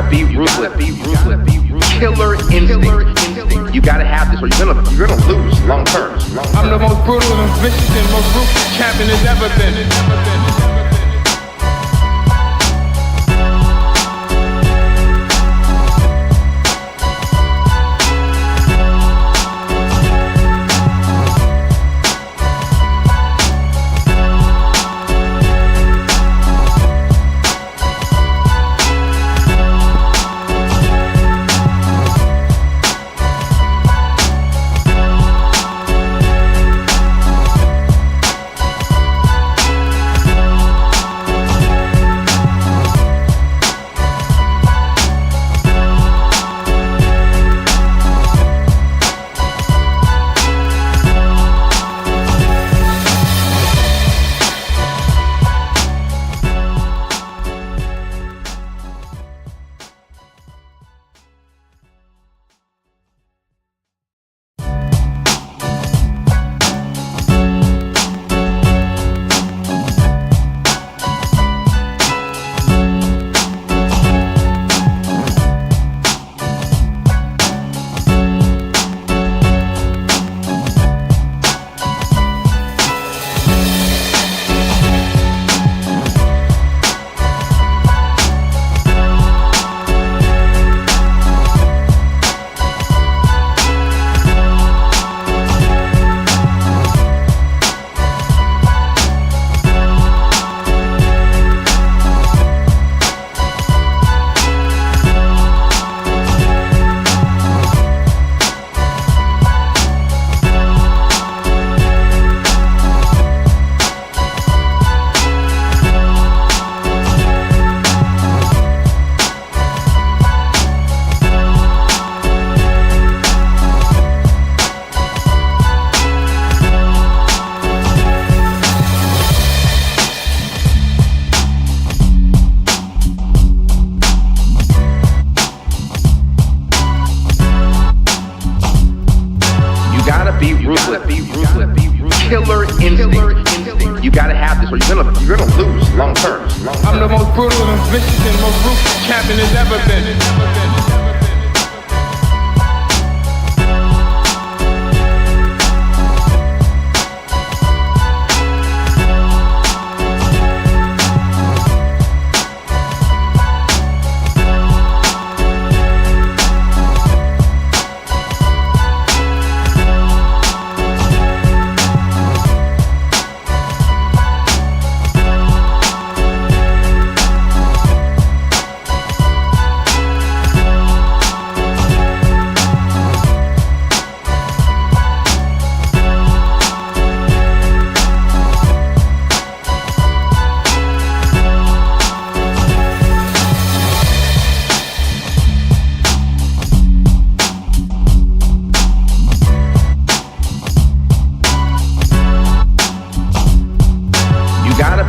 be ruthless. Killer instinct. You gotta have this, or you're gonna lose long term. I'm the most brutal and vicious and most ruthless champion there's ever been. Killer instinct. You gotta have this, or you're gonna lose long term. I'm the most brutal and vicious and most ruthless champion there's ever been.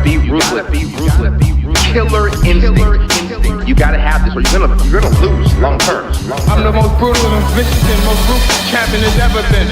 Be ruthless. Killer instinct. You gotta have this, or you're gonna lose long term. I'm the most brutal and vicious and most ruthless champion there's ever been.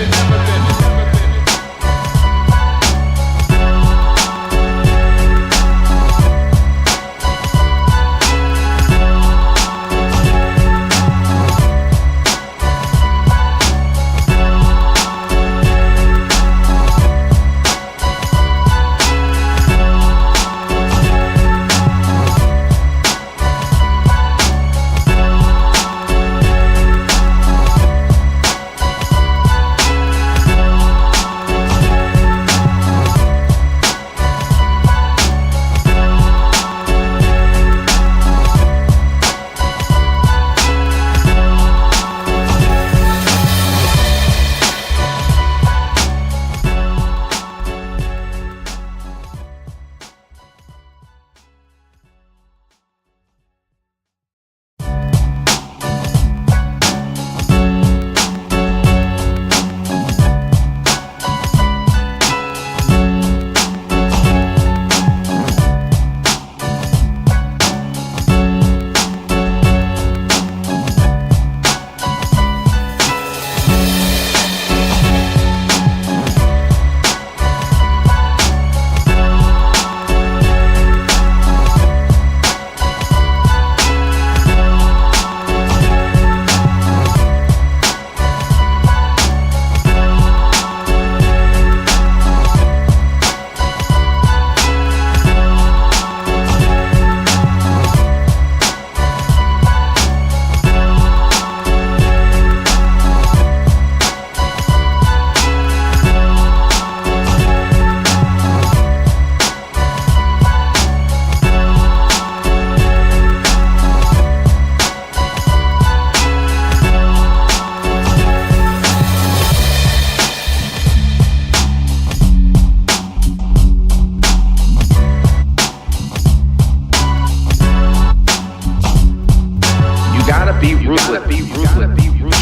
be ruthless.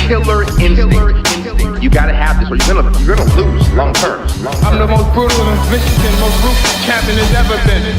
Killer instinct. You gotta have this, or you're gonna lose long term. I'm the most brutal and vicious and most ruthless champion there's ever been.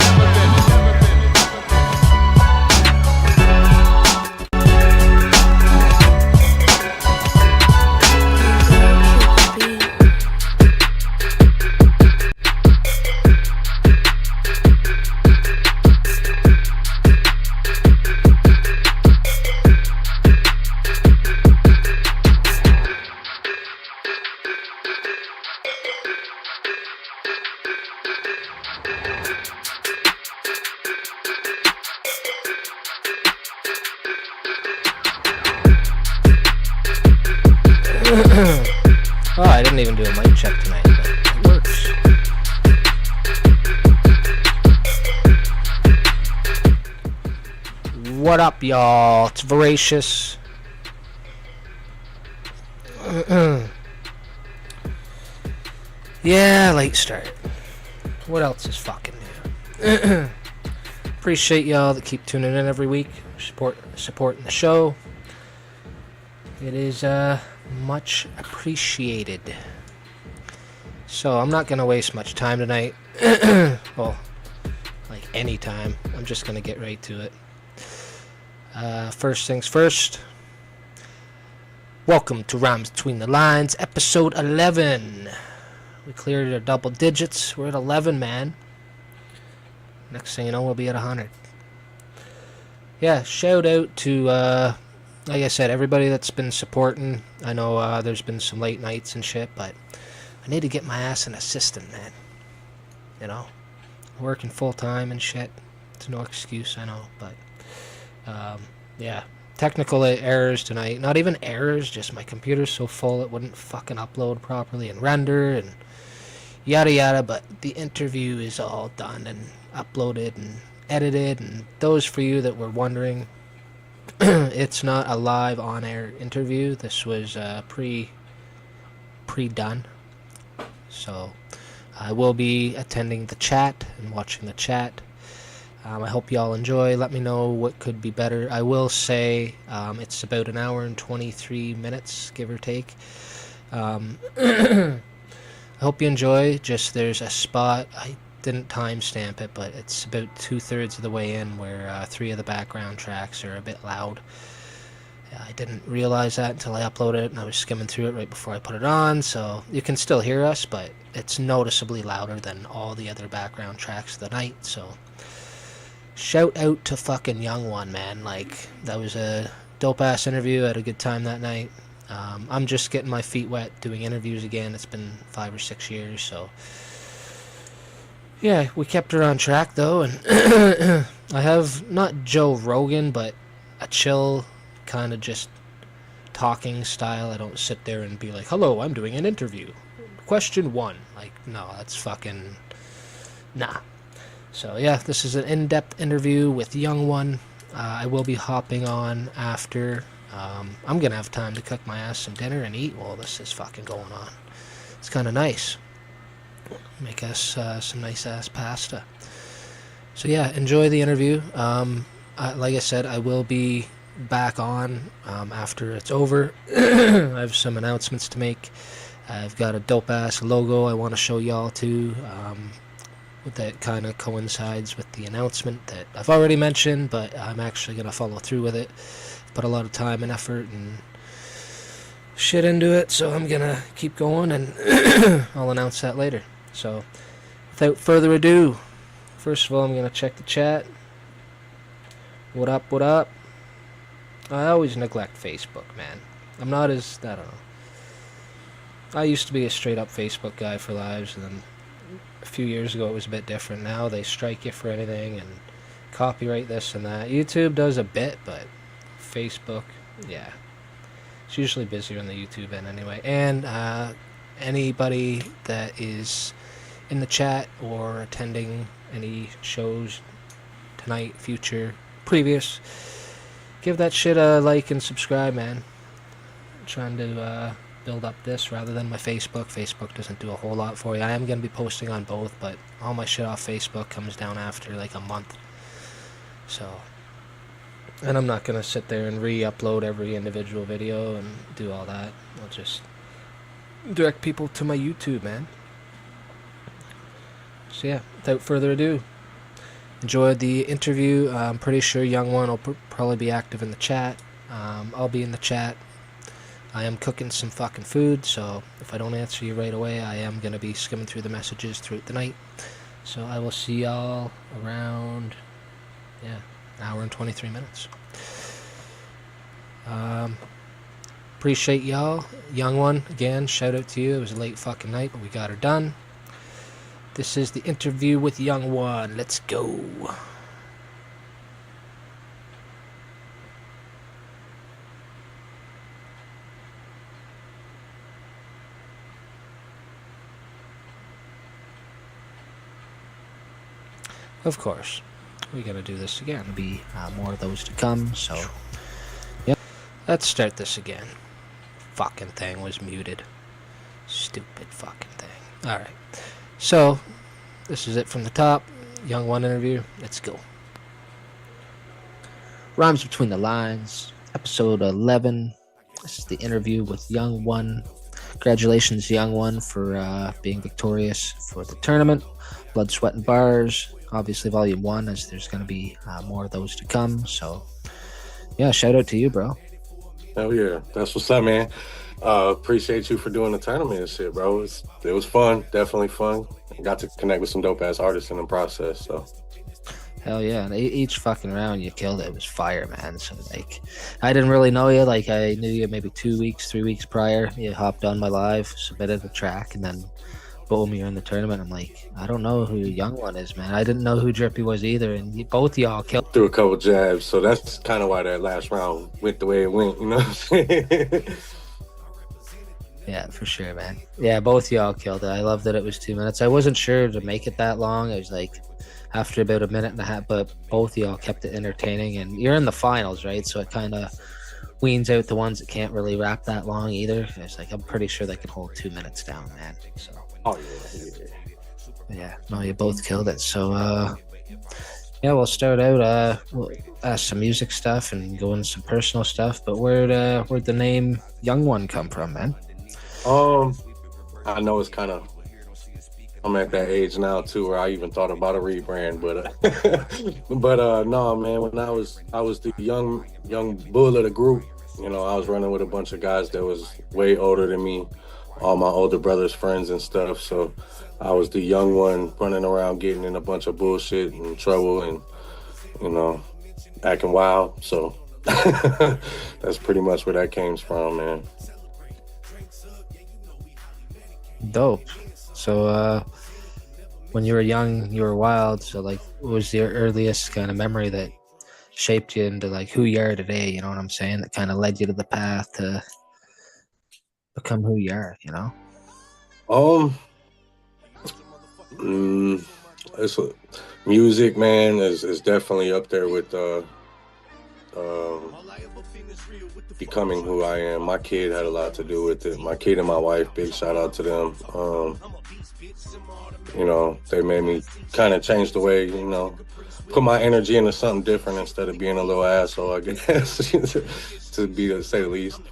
Oh, I didn't even do a mic check tonight, but it works. What up, y'all? It's Voracious. Yeah, late start. What else is fucking new? Appreciate y'all that keep tuning in every week, supporting the show. It is much appreciated. So I'm not gonna waste much time tonight. Well, like any time. I'm just gonna get right to it. First things first. Welcome to Rhymes Between the Lines, episode 11. We cleared our double digits. We're at 11, man. Next thing you know, we'll be at 100. Yeah, shout out to like I said, everybody that's been supporting. I know there's been some late nights and shit, but I need to get my ass an assistant, man. You know, working full time and shit. It's no excuse, I know, but yeah, technical errors tonight. Not even errors, just my computer's so full it wouldn't fucking upload properly and render and yada yada. But the interview is all done and uploaded and edited. And those for you that were wondering, it's not a live on-air interview. This was pre-done. So I will be attending the chat and watching the chat. I hope y'all enjoy. Let me know what could be better. I will say it's about an hour and 23 minutes, give or take. I hope you enjoy. Just there's a spot. I didn't timestamp it, but it's about 2/3 of the way in where 3 of the background tracks are a bit loud. I didn't realize that until I uploaded it, and I was skimming through it right before I put it on, so you can still hear us, but it's noticeably louder than all the other background tracks of the night. So shout out to fucking Young One, man. Like, that was a dope ass interview. I had a good time that night. I'm just getting my feet wet doing interviews again. It's been 5 or 6 years, so yeah, we kept her on track though. And I have not Joe Rogan, but a chill kind of just talking style. I don't sit there and be like, hello, I'm doing an interview, question 1. Like, no, that's fucking nah. So yeah, this is an in-depth interview with Young One. I will be hopping on after. I'm gonna have time to cook my ass some dinner and eat while this is fucking going on. It's kind of nice. Make us some nice ass pasta. So yeah, enjoy the interview. Like I said, I will be back on after it's over. I have some announcements to make. I've got a dope ass logo I want to show y'all too. That kind of coincides with the announcement that I've already mentioned, but I'm actually going to follow through with it. Put a lot of time and effort and shit into it, so I'm going to keep going, and I'll announce that later. So without further ado, first of all, I'm going to check the chat. What up, what up? I always neglect Facebook, man. I'm not as, I don't know. I used to be a straight up Facebook guy for lives, and then a few years ago it was a bit different. Now they strike you for anything and copyright this and that. YouTube does a bit, but Facebook, yeah, it's usually busier on the YouTube end anyway. And anybody that is in the chat or attending any shows tonight, future, previous, give that shit a like and subscribe, man. I'm trying to build up this rather than my Facebook. Facebook doesn't do a whole lot for you. I am going to be posting on both, but all my shit off Facebook comes down after like a month. So And I'm not gonna sit there and re-upload every individual video and do all that. I'll just direct people to my YouTube, man. So yeah, without further ado, enjoyed the interview. I'm pretty sure Young One will probably be active in the chat. I'll be in the chat. I am cooking some fucking food, so if I don't answer you right away, I am going to be skimming through the messages throughout the night. So I will see y'all around, an hour and 23 minutes. Appreciate y'all. Young One, again, shout out to you. It was a late fucking night, but we got her done. This is the interview with Young One. Let's go. Of course, we gotta do this again. There'll be more of those to come, so yep. Let's start this again. Fucking thing was muted. Stupid fucking thing. Alright, so this is it from the top. Young One interview. Let's go. Rhymes Between the Lines, episode 11. This is the interview with Young One. Congratulations, Young One, for being victorious for the tournament. Blood, Sweat, and Bars. Obviously, volume 1, as there's going to be more of those to come. So, yeah, shout out to you, bro. Hell yeah. That's what's up, man. Appreciate you for doing the tournament and shit, bro. It was fun. Definitely fun. Got to connect with some dope-ass artists in the process, so. Hell yeah. And each fucking round you killed it was fire, man. So, like, I didn't really know you. Like, I knew you maybe 2 weeks, 3 weeks prior. You hopped on my live, submitted the track, and then boom, you're in the tournament. I'm like, I don't know who Young One is, man. I didn't know who Drippy was either, and both y'all killed. Threw a couple jabs, so that's kind of why that last round went the way it went, you know what I'm saying? Yeah, for sure, man. Yeah, both y'all killed it. I love that it was 2 minutes. I wasn't sure to make it that long. I was like, after about a minute and a half, but both y'all kept it entertaining, and you're in the finals, right? So it kind of weans out the ones that can't really rap that long either. It's like, I'm pretty sure they can hold 2 minutes down, man. So. Oh, Yeah, no, you both killed it. So, yeah, we'll start out. We'll ask some music stuff and go into some personal stuff. But where'd the name Young One come from, man? I know it's kind of. I'm at that age now too, where I even thought about a rebrand, but no, man. When I was the young bull of the group. You know, I was running with a bunch of guys that was way older than me. All my older brothers, friends, and stuff. So I was the young one running around getting in a bunch of bullshit and trouble and, you know, acting wild. So that's pretty much where that came from, man. Dope. So when you were young, you were wild. So, like, what was your earliest kind of memory that shaped you into, like, who you are today? You know what I'm saying? That kind of led you to the path to become who you are, you know? It's music, man, is definitely up there with becoming who I am. My kid had a lot to do with it. My kid and my wife, big shout out to them. You know, they made me kind of change the way, you know, put my energy into something different instead of being a little asshole, I guess, to say the least.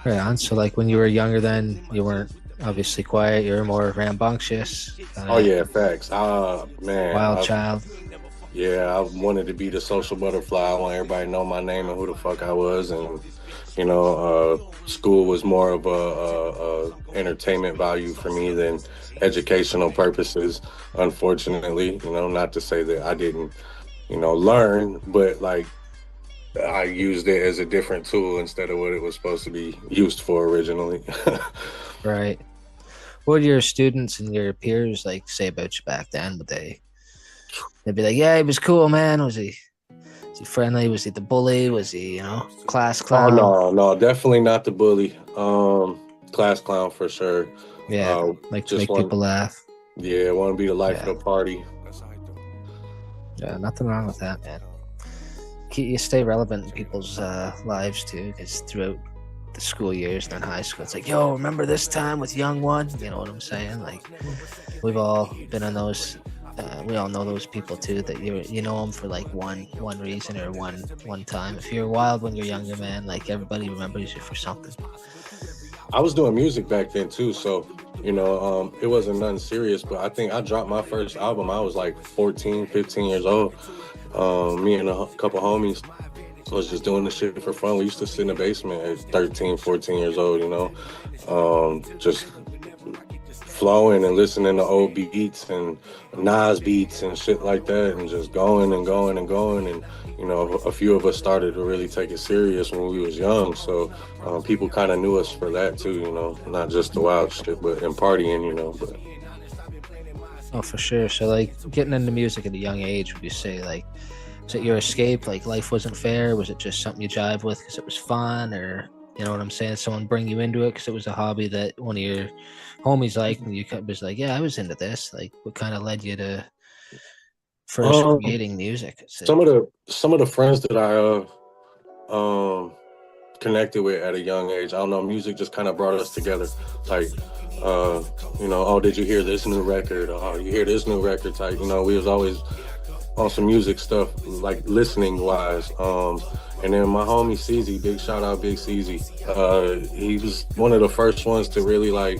Right on. So, like, when you were younger, then you weren't obviously quiet. You were more rambunctious. Oh yeah, facts. Man, wild child. Yeah, I wanted to be the social butterfly. I want everybody to know my name and who the fuck I was, and you know, school was more of a entertainment value for me than educational purposes. Unfortunately, you know, not to say that I didn't, you know, learn, but like. I used it as a different tool instead of what it was supposed to be used for originally. Right. What did your students and your peers like say about you back then? Would they'd be like, "Yeah, he was cool, man. Was he friendly? Was he the bully? Was he, you know, class clown?" Oh no, definitely not the bully. Class clown for sure. Yeah, like to make people laugh. Yeah, want to be the life of the party. Yeah, nothing wrong with that, man. You stay relevant in people's lives too, because throughout the school years and then high school, it's like, yo, remember this time with Young One? You know what I'm saying? Like, we've all been in those we all know those people too, that you know them for like one reason or one time. If you're wild when you're younger, man, like everybody remembers you for something. I was doing music back then too, so it wasn't nothing serious. But I think I dropped my first album. I was like 14, 15 years old. Me and a couple homies was just doing this shit for fun. We used to sit in the basement at 13, 14 years old, just flowing and listening to old beats and Nas beats and shit like that, and just going and going and going. And a few of us started to really take it serious when we was young, so people kind of knew us for that too, not just the wild shit but and partying. But Oh, for sure. So like getting into music at a young age, would you say like, was it your escape? Like life wasn't fair? Was it just something you jive with because it was fun, or you know what I'm saying? Someone bring you into it because it was a hobby that one of your homies liked, and you was like, yeah, I was into this. Like, what kind of led you to first creating music? some of the friends that I connected with at a young age, I don't know, music just kind of brought us together. Like, oh, did you hear this new record? Oh, you hear this new record? Type, we was always on some music stuff, like listening wise. And then my homie CZ, big shout out Big CZ. He was one of the first ones to really like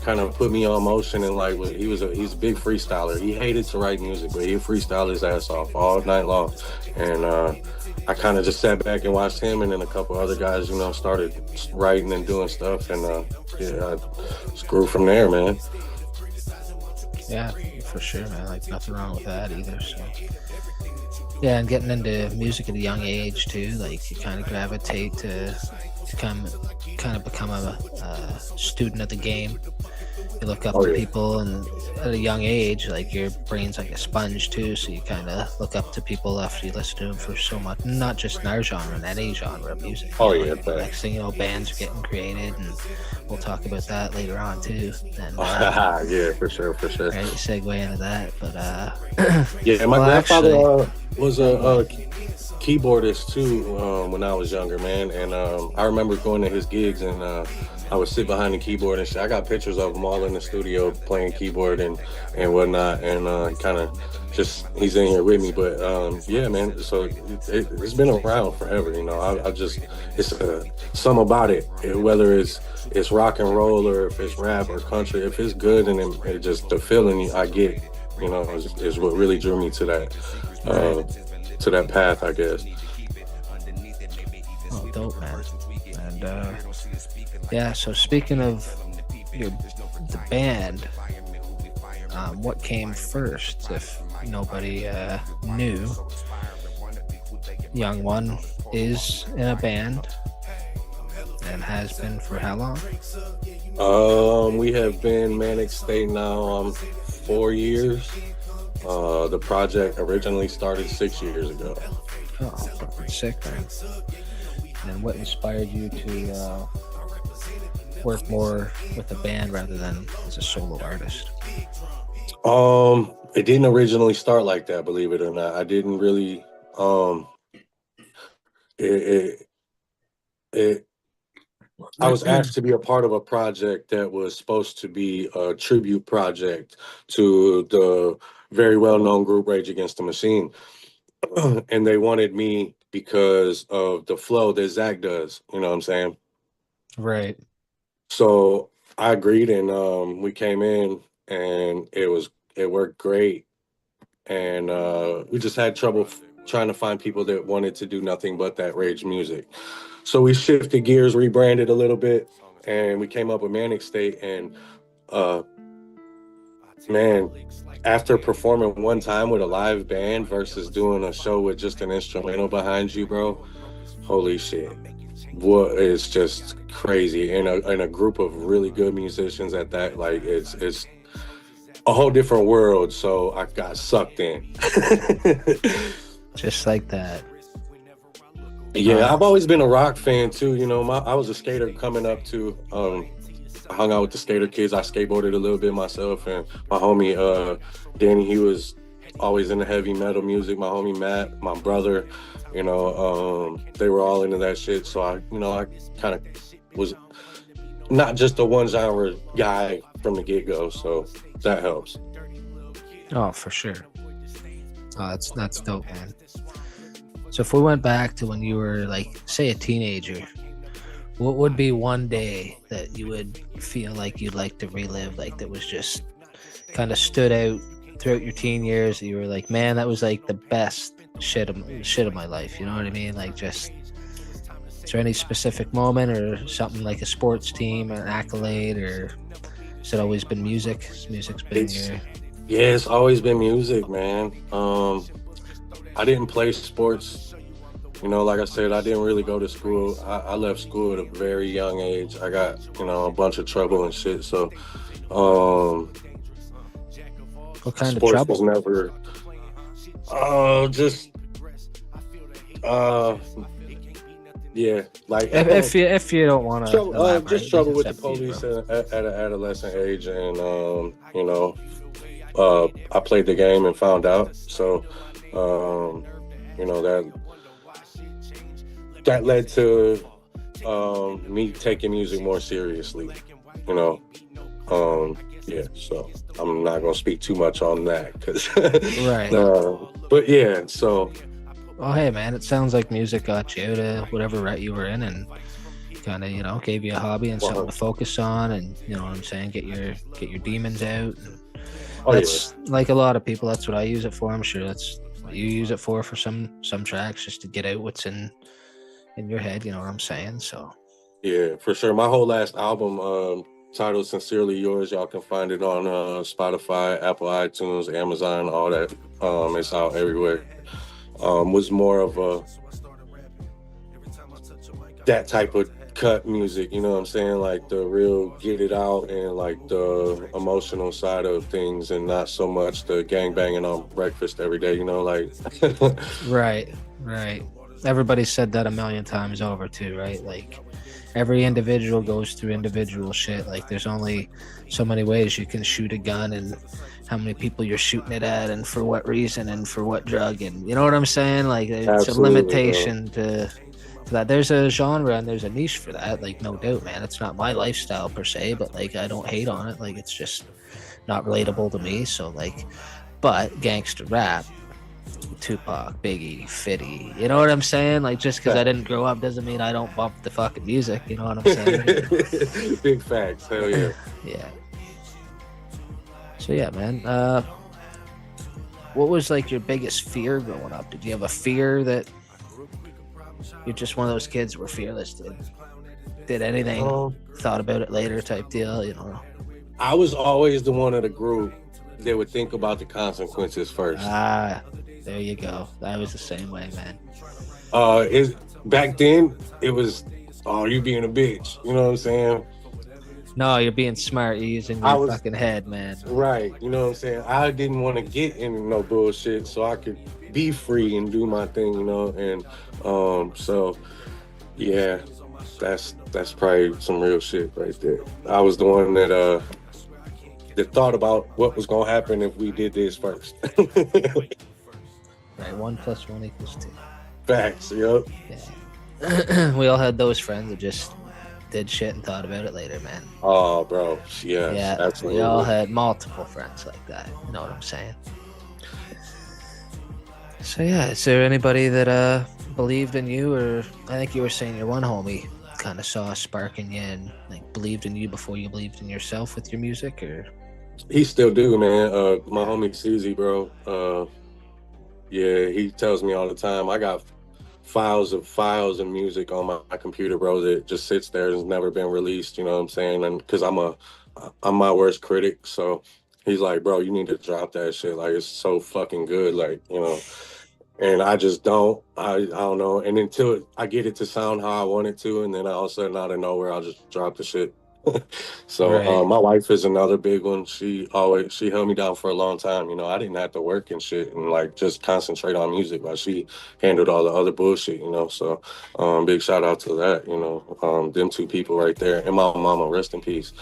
kind of put me on motion, and like he's a big freestyler. He hated to write music, but he'd freestyle his ass off all night long. And I kind of just sat back and watched him, and then a couple other guys, started writing and doing stuff, and I just grew from there, man. Yeah, for sure, man. Like nothing wrong with that either. So yeah, and getting into music at a young age too, like you kind of gravitate to kind of become a student of the game. You look up to people, and at a young age, like your brain's like a sponge too, so you kind of look up to people after you listen to them for so much, not just in our genre, in any genre of music. Next thing you know, bands are getting created, and we'll talk about that later on too. And yeah, for sure. Right, segue into that, but yeah, my grandfather was a keyboardist too when I was younger, man, and I remember going to his gigs, and I would sit behind the keyboard and shit. I got pictures of him all in the studio playing keyboard and whatnot, and kind of just he's in here with me. But yeah, man. So it's been around forever, I just it's something about it, whether it's rock and roll or if it's rap or country. If it's good and it just the feeling I get, is what really drew me to that path, I guess. Oh, dope, man. And yeah, so speaking of the band, what came first? If nobody knew, Young One is in a band and has been for how long? We have been Manic State now 4 years. The project originally started 6 years ago. Oh, fucking sick, man. And what inspired you to work more with a band rather than as a solo artist? It didn't originally start like that, believe it or not. I didn't really I was asked to be a part of a project that was supposed to be a tribute project to the very well-known group Rage Against the Machine. And they wanted me because of the flow that Zach does, you know what I'm saying? Right. So I agreed, and we came in, and it worked great. And we just had trouble trying to find people that wanted to do nothing but that Rage music. So we shifted gears, rebranded a little bit, and we came up with Manic State. And man, after performing one time with a live band versus doing a show with just an instrumental behind you, bro, holy shit. What is just crazy. And a group of really good musicians at that, like it's a whole different world. So I got sucked in. Just like that. Yeah, I've always been a rock fan too. I was a skater coming up too. I hung out with the skater kids. I skateboarded a little bit myself, and my homie Danny, he was always into heavy metal music. My homie Matt, my brother, they were all into that shit. So I kind of was not just a one genre guy from the get-go. So that helps. Oh, for sure. Oh, that's dope, man. So if we went back to when you were like, say, a teenager, what would be one day that you would feel like you'd like to relive, like that was just kind of stood out throughout your teen years that you were like, man, that was like the best shit of my life. You know what I mean? Like, just is there any specific moment or something like a sports team or an accolade, or has it always been music? Has music's been It's your Yeah, it's always been music, man. I didn't play sports. You know, like I said, I didn't really go to school. I left school at a very young age. I got, a bunch of trouble and shit. So, um, what kind of sports was trouble? never, just, uh, yeah, like If you don't want to trouble, elaborate, just like, trouble it's with the up to you, police bro. at an adolescent age, and I played the game and found out. So, um, that led to me taking music more seriously. You know, yeah. So I'm not gonna speak too much on that because, Right. but yeah. So Oh, hey, man, it sounds like music got you out of whatever rut you were in and kind of, gave you a hobby and something to focus on, and you know what I'm saying, get your demons out. And oh yeah, that's like a lot of people. That's what I use it for. I'm sure that's what you use it for some tracks, just to get out what's in your head. You know what I'm saying? So yeah, for sure. My whole last album, titled "Sincerely Yours," y'all can find it on Spotify, Apple iTunes, Amazon, all that. It's out everywhere. Was more of that type of cut music, you know what I'm saying? Like the real get it out and like the emotional side of things, and not so much the gang banging on breakfast every day, like right, right. Everybody said that a million times over too, right? Like every individual goes through individual shit. Like there's only so many ways you can shoot a gun, and how many people you're shooting it at, and for what reason, and for what drug, and you know what I'm saying? Like it's a absolutely, bro. limitation to that. There's a genre and there's a niche for that, like no doubt, man. It's not my lifestyle per se, but like I don't hate on it. Like it's just not relatable to me. So like, but gangster rap, Tupac, Biggie, Fitty, you know what I'm saying? Like just because I didn't grow up doesn't mean I don't bump the fucking music. You know what I'm saying? Big facts, hell yeah. Yeah. So yeah, man. What was like your biggest fear growing up? Did you have a fear that you're just one of those kids who were fearless, did anything, um, thought about it later type deal, you know? I was always the one of the group that would think about the consequences first. Ah, there you go. I was the same way, man. Back then it was, oh, you being a bitch, you know what I'm saying? No, you're being smart. You're using I your was fucking head, man. right, you know what I'm saying? I didn't want to get into no bullshit so I could be free and do my thing, and so yeah, that's probably some real shit right there. I was the one that thought about what was gonna happen if we did this first. Right, 1 + 1 = 2. Facts, yep. Yeah. We all had those friends that just did shit and thought about it later, man. Oh, bro, yes, Yeah, we all absolutely. had multiple friends like that. You know what I'm saying? So yeah, is there anybody that believed in you, or I think you were saying your one homie kind of saw a spark in you and like believed in you before you believed in yourself with your music, or He still do, man. My homie Suzy, bro. Yeah, he tells me all the time. I got files of music on my computer, bro, that just sits there and has never been released. You know what I'm saying? And because I'm my worst critic, so he's like, bro, you need to drop that shit. Like it's so fucking good, like And I just don't. I don't know. And until I get it to sound how I want it to, and then all of a sudden out of nowhere, I'll just drop the shit. So right, my wife is another big one. She held me down for a long time. I didn't have to work and shit and like just concentrate on music while she handled all the other bullshit. So big shout out to that. Them two people right there, and my mama, rest in peace.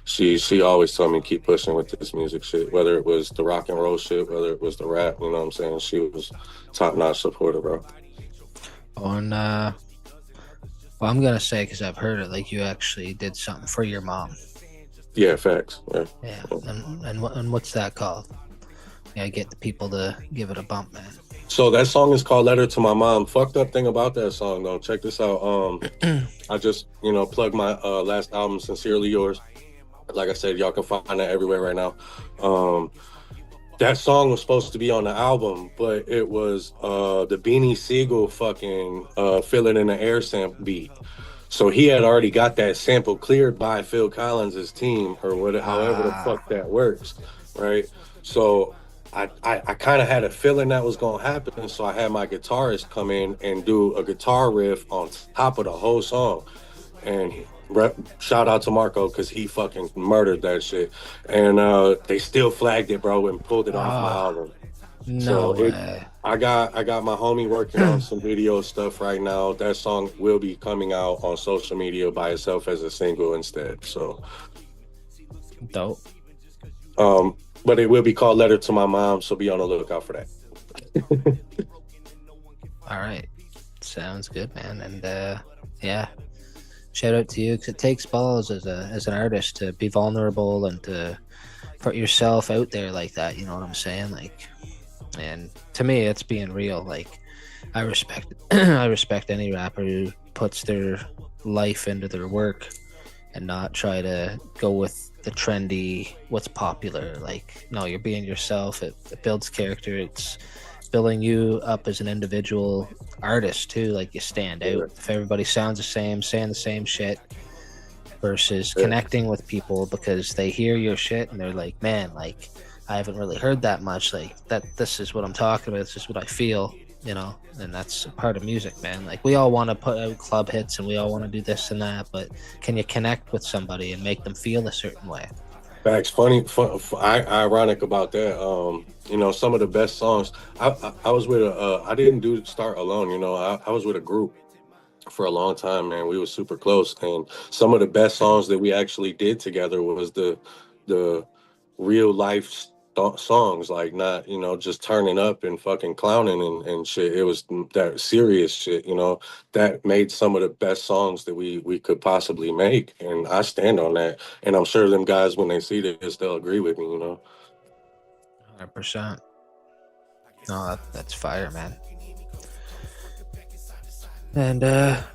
She always told me keep pushing with this music shit, whether it was the rock and roll shit, whether it was the rap. You know what I'm saying? She was top notch supporter, bro. on well, I'm gonna say because I've heard it, like you actually did something for your mom. Yeah, facts. Yeah. Yeah, and what's that called? yeah, get the people to give it a bump, man. So that song is called "Letter to My Mom." Fucked up thing about that song though. Check this out. I just plugged my last album, "Sincerely Yours." Like I said, y'all can find that everywhere right now. Um, that song was supposed to be on the album, but it was the Beanie Siegel fucking "Feel It in the Air" sample beat. So he had already got that sample cleared by Phil Collins's team, or whatever, however the Ah, fuck that works, right? So I kind of had a feeling that was gonna happen, so I had my guitarist come in and do a guitar riff on top of the whole song, and shout out to Marco because he fucking murdered that shit, and they still flagged it, bro, and pulled it off my ah, album. no So it, way. I got my homie working on some video stuff right now. That song will be coming out on social media by itself as a single instead. So, Dope. um, but it will be called "Letter to My Mom," so be on the lookout for that. All right. Sounds good, man. And yeah, shout out to you because it takes balls as an artist to be vulnerable and to put yourself out there like that. You know what I'm saying? Like, and to me, it's being real. Like, I respect I respect any rapper who puts their life into their work and not try to go with the trendy what's popular. Like, no, you're being yourself. It builds character. It's building you up as an individual artist too. Like, you stand out. Yeah, If everybody sounds the same, saying the same shit, versus yeah, connecting with people because they hear your shit and they're like, man, like, I haven't really heard that much. Like, that, this is what I'm talking about. This is what I feel, you know. And that's a part of music, man. Like, we all want to put out club hits and we all want to do this and that, but can you connect with somebody and make them feel a certain way? facts. Funny, ironic about that. Some of the best songs. I was with a. I didn't do start alone. I was with a group for a long time, man. We were super close, and some of the best songs that we actually did together was the real life songs, like not just turning up and fucking clowning and shit. It was that serious shit, that made some of the best songs that we could possibly make, and I stand on that. And I'm sure them guys, when they see this, they'll agree with me. 100%. No, that's fire, man. And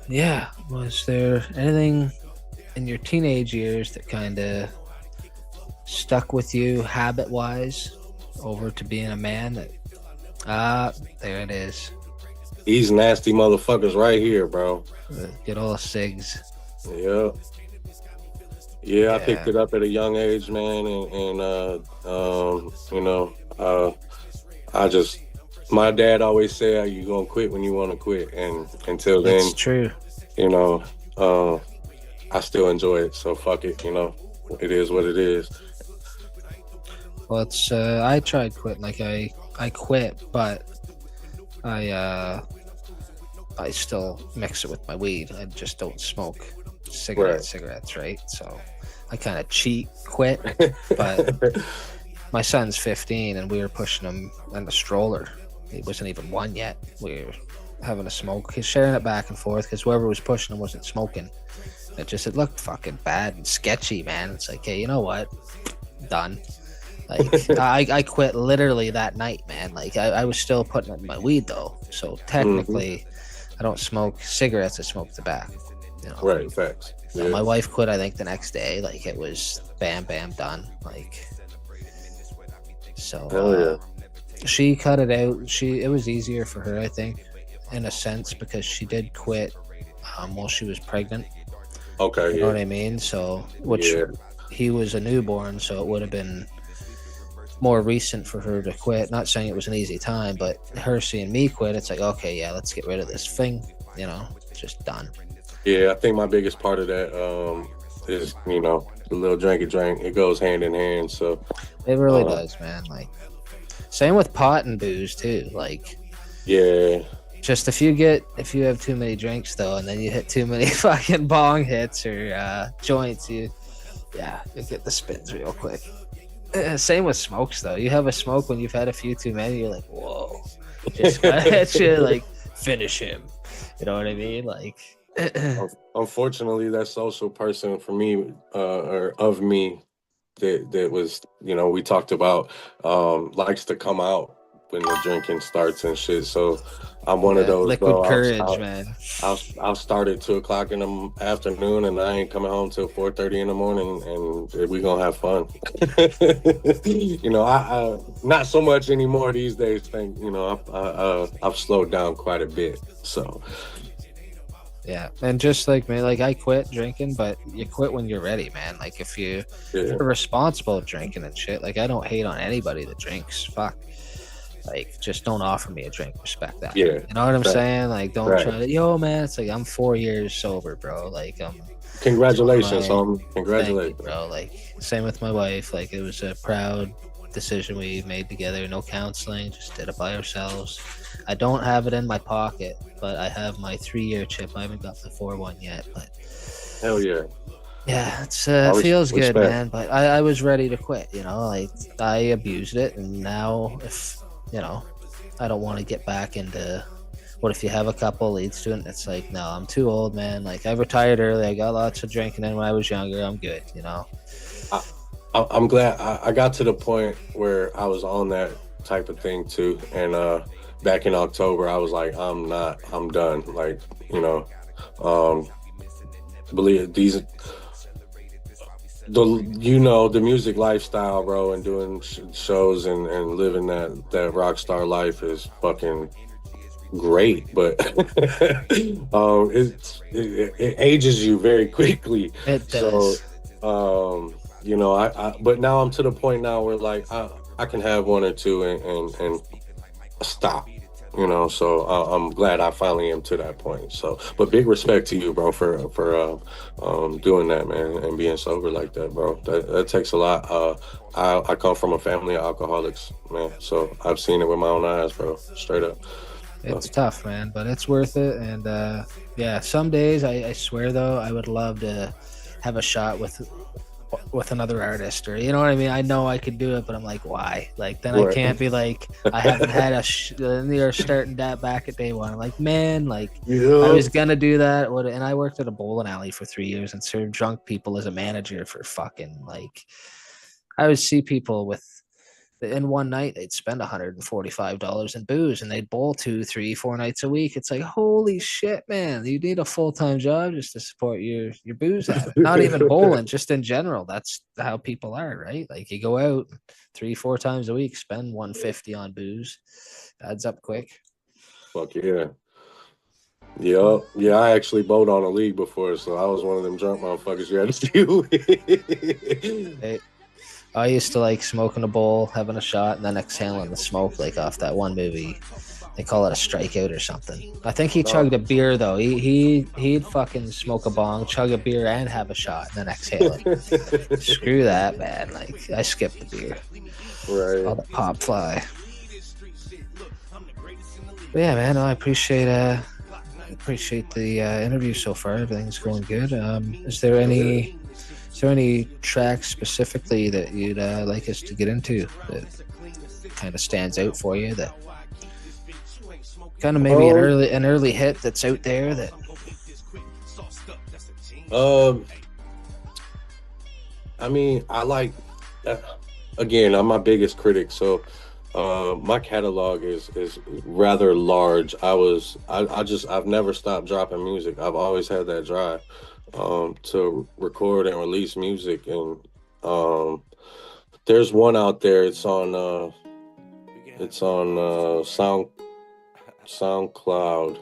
yeah, was there anything in your teenage years that kind of stuck with you habit wise over to being a man that there it is. These nasty motherfuckers right here, bro. The good old cigs. Yeah. Yeah, I picked Yeah. it up at a young age, man, and I just, my dad always said, "You gonna quit when you want to quit," and until then, It's true. you know, uh, I still enjoy it. So fuck it, it is what it is. Well, it's I tried quitting. Like, I quit, but I still mix it with my weed. I just don't smoke Right. cigarettes, right? So I kind of cheat quit, but my son's 15 and we were pushing him in the stroller. He wasn't even one yet. We were having a smoke. He's sharing it back and forth because whoever was pushing him wasn't smoking. It looked fucking bad and sketchy, man. It's like, hey, you know what? Done. Like, I quit literally that night, man. Like, I was still putting it in my weed though. So Hmm. technically, I don't smoke cigarettes. I smoke tobacco. You know. Right. Facts. So Yeah. my wife quit. I think the next day. Like, it was bam, bam, done. Like, so Hell yeah. she cut it out. It was easier for her, I think, in a sense, because she did quit while she was pregnant. Okay. You know Yeah. what I mean? So, which Yeah. he was a newborn, so it would have been more recent for her to quit. Not saying it was an easy time, but her seeing me quit, it's like, okay, yeah, let's get rid of this thing. You know, just done. Yeah. I think my biggest part of that is the little drink. It goes hand in hand. So It really uh, does, man. Like, same with pot and booze too. Like, yeah. just if you have too many drinks though, and then you hit too many fucking bong hits or joints, you get the spins real quick. Same with smokes though. You have a smoke when you've had a few too many, you're like, whoa, just hit you, like, finish him. You know what I mean? Like, Unfortunately, that social person for me, or of me, that was, we talked about, likes to come out when the drinking starts and shit. So I'm one of Yeah, those, liquid bro. courage, man. I'll start at 2 o'clock in the afternoon, and I ain't coming home till 4:30 in the morning, and we gonna have fun. I not so much anymore these days. I've slowed down quite a bit. So Yeah, and just like man, like I quit drinking, but you quit when you're ready, man. Like if yeah, you're responsible drinking and shit, like I don't hate on anybody that drinks. Fuck, like just don't offer me a drink. Respect that. yeah, You know what I'm right, saying? Like don't right. try to, yo, man. It's like I'm 4 years sober, bro. Like I'm Congratulations, my homie. thank you, Congratulations. bro. Like same with my wife. Like it was a proud decision we made together. No counseling, just did it by ourselves. I don't have it in my pocket, but I have my 3-year chip. I haven't got the 4-1 yet, but Hell yeah. yeah, it's Respect. feels good, man. But I was ready to quit. Like I abused it, and now if I don't want to get back into. What if you have a couple leads to it? It's like, no, I'm too old, man. Like I retired early. I got lots of drinking in when I was younger. I'm good, I'm glad I got to the point where I was on that type of thing too. And back in October, I was like, I'm done. Like, believe these, the music lifestyle, bro, and doing shows and living that rock star life is fucking great, but it ages you very quickly. It does. So but now I'm to the point now where like I can have one or two and stop, so I'm glad I finally am to that point. So but big respect to you, bro, for doing that, man, and being sober like that, bro. That takes a lot. I come from a family of alcoholics, man, so I've seen it with my own eyes, bro, straight up. It's tough, man, but it's worth it. And yeah, some days I swear though, I would love to have a shot with another artist, or you know what I mean. I know I could do it, but I'm like, why? Like then I can't be like I haven't had and they're starting that back at day one. I'm like, man, like I was gonna do that. And I worked at a bowling alley for 3 years and served drunk people as a manager for fucking like. I would see people in one night they'd spend $145 in booze and they'd bowl 2, 3, 4 nights a week. It's like, holy shit, man, you need a full-time job just to support your booze habit. Not even bowling, just in general. That's how people are, right? Like you go out 3, 4 times a week, spend $150 on booze, adds up quick. Fuck yeah. Yeah, I actually bowled on a league before, so I was one of them drunk motherfuckers you had to deal with. I used to like smoking a bowl, having a shot, and then exhaling the smoke like off that one movie. They call it a strikeout or something. I think he chugged a beer though. He'd fucking smoke a bong, chug a beer, and have a shot, and then exhale it. Screw that, man. Like I skipped the beer. Right. All the pop fly. But yeah, man. I appreciate the interview so far. Everything's going good. Is there any tracks specifically that you'd like us to get into that kind of stands out for you, that kind of maybe an early hit that's out there that I mean, I like again, I'm my biggest critic, so my catalog is rather large. I've never stopped dropping music. I've always had that drive to record and release music, and there's one out there. It's on SoundCloud.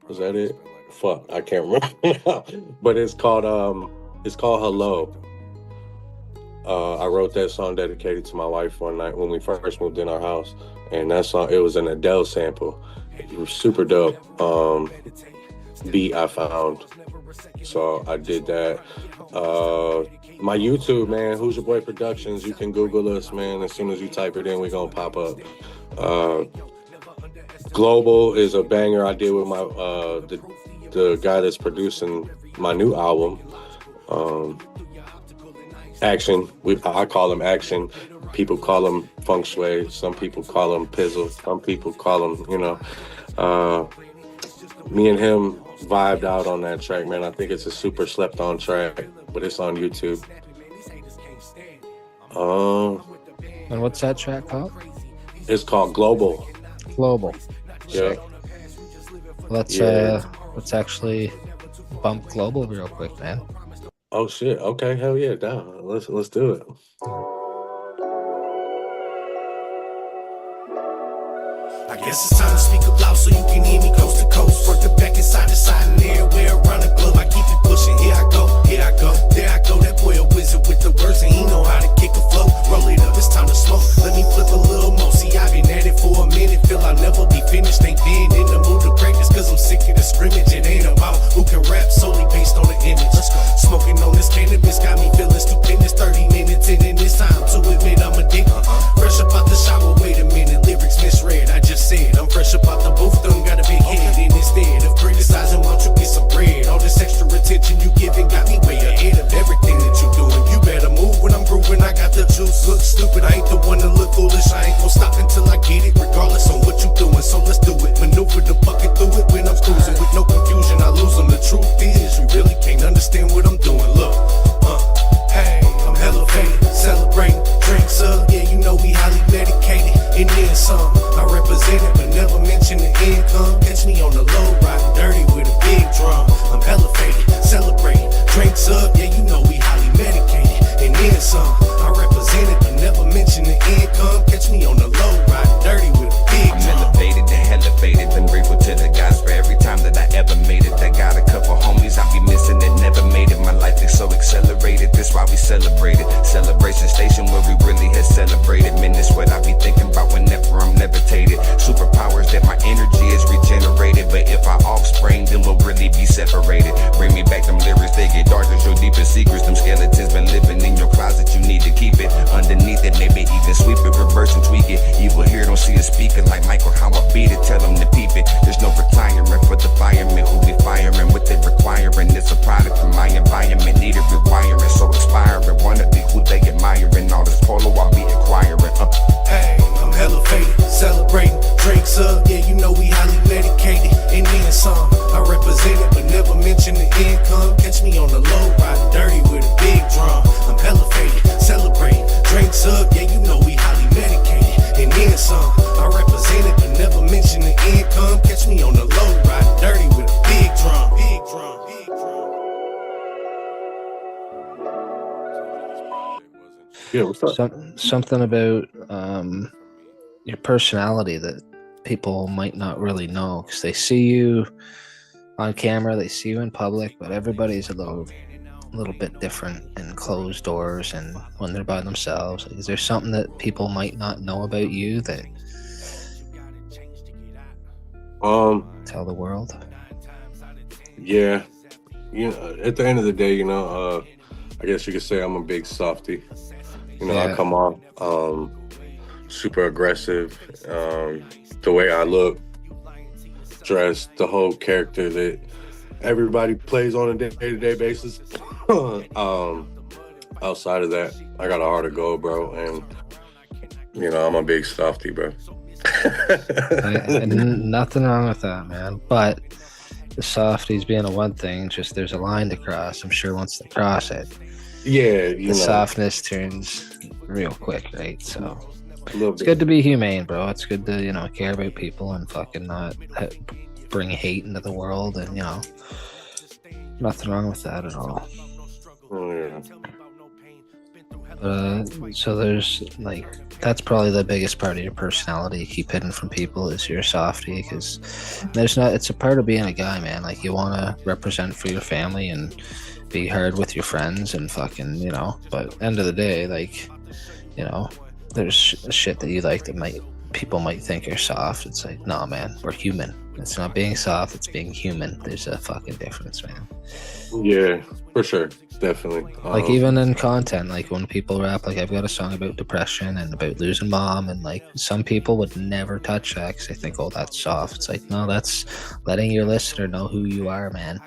Is that it? Fuck, I can't remember now. But it's called Hello. I wrote that song dedicated to my wife one night when we first moved in our house, and that song, it was an Adele sample. It was super dope. Beat I found, so I did that. My YouTube, man, Who's Your Boy Productions. You can Google us, man. As soon as you type it in, we're gonna pop up. Global is a banger I did with my the guy that's producing my new album. Action, I call him Action. People call him Feng Shui. Some people call him Pizzle. Some people call him, me and him vibed out on that track, man. I think it's a super slept on track, but it's on YouTube. Um, And what's that track called? it's called Global. Global. Yeah. Sick. Let's Yeah. let's actually bump Global real quick, man. Oh shit. Okay. Hell yeah. Down. Let's do it. I guess it's time to speak up loud so you can hear me coast to coast. Front to back and side to side and everywhere around the globe. I keep it pushing. Here I go, there I go. That boy a wizard with the words and he know how to kick a flow. Roll it up, it's time to smoke. Let me flip a little more. See, I've been at it for a minute. Feel I'll never be finished. Ain't been in the mood to practice cause I'm sick of the scrimmage. It ain't about who can rap solely based on the image. Let's go. Smoking on this cannabis got me feeling stupendous. 30 minutes in and it's time to admit I'm addicted. Fresh up out the shower, wait a minute, lyrics misread. I just said I'm fresh up out the booth, don't got a big head. And instead of criticizing, why don't you get some bread? All this extra attention you giving got me way ahead of everything that you doing. You better move when I'm grooving, I got the juice. Look stupid, I ain't the one to look foolish. I ain't gon' stop until I get it, regardless on what you doing. So let's do it, maneuver the bucket through it when I'm cruising. With no confusion, I lose them. The truth is, you really can't understand what I'm doing. Look, hey, I'm hella faded, celebrating, drinks up. Yeah, you know we highly medicated, and then some. I represent it, but never mention the income. Catch me on the low, riding dirty with a big drum. I'm hella faded, celebrating, drinks up. Yeah, you know we highly medicated, and then some. I represent it, but never mention the income. Catch me on the low, riding dirty with a big I'm drum. elevated and elevated, been grateful to the gods for every time that I ever made it. I got a couple homies I be missing that never made it. My life is so accelerated, that's why we celebrate it. Celebration station where we really had celebrated. Man, this what I be thinking about whenever I'm levitated. Superpowers that my energy is regenerated, but if I offspring, then we'll really be separated. Bring me back them lyrics, they get darker, your deepest secrets. Them skeletons been living in your closet, you need to keep it. Underneath it, maybe even sweep it, reverse and tweak it. Evil here don't see a speaker like Michael, how I beat it, tell them to peep it. There's no retirement for the firemen who be firing what they requiring. It's a product from my environment, needed rewiring, so expiring. Wanna be who they admiring, all this polo I'll be acquiring. Hey, I'm hella faded, celebrating, drinks up. Yeah, you know we highly medicated, and then some. I represent it, but never mention the income. Catch me on the low, riding dirty with a big drum. I'm hella faded, celebrating, drinks up. Yeah, you know we highly medicated, and then some. I represent it, but never mention the income. Catch me on the low, riding dirty with a big drum. Big drum, big drum. Yeah. What's up? Something about your personality that people might not really know because they see you on camera, they see you in public, but everybody's a little bit different in closed doors and when they're by themselves. Like, is there something that people might not know about you that tell the world? Yeah. You know, at the end of the day, you know, I guess you could say I'm a big softy. You know, Yeah. I come off super aggressive. The way I look, dress, the whole character that everybody plays on a day-to-day basis. Outside of that, I got a heart of gold, bro, and you know, I'm a big softy, bro. And nothing wrong with that, man. But the softies being a one thing, just there's a line to cross. I'm sure once they cross it, Yeah, the you know, softness turns real quick, right? So a little it's bit. good to be humane, bro. It's good to, you know, care about people and fucking not bring hate into the world, and you know, nothing wrong with that at all. Oh, yeah. So there's like, that's probably the biggest part of your personality you keep hidden from people is you're a softie, because it's a part of being a guy, man. Like, you want to represent for your family and be hard with your friends and fucking, you know, but end of the day, like, you know, there's shit that you like that people might think you're soft. It's like, nah, man, we're human. It's not being soft, it's being human. There's a fucking difference, man. Yeah, for sure. Definitely. Like, even in content, like when people rap, like I've got a song about depression and about losing mom, and like some people would never touch that because they think, oh, that's soft. It's like, no, that's letting your listener know who you are, man.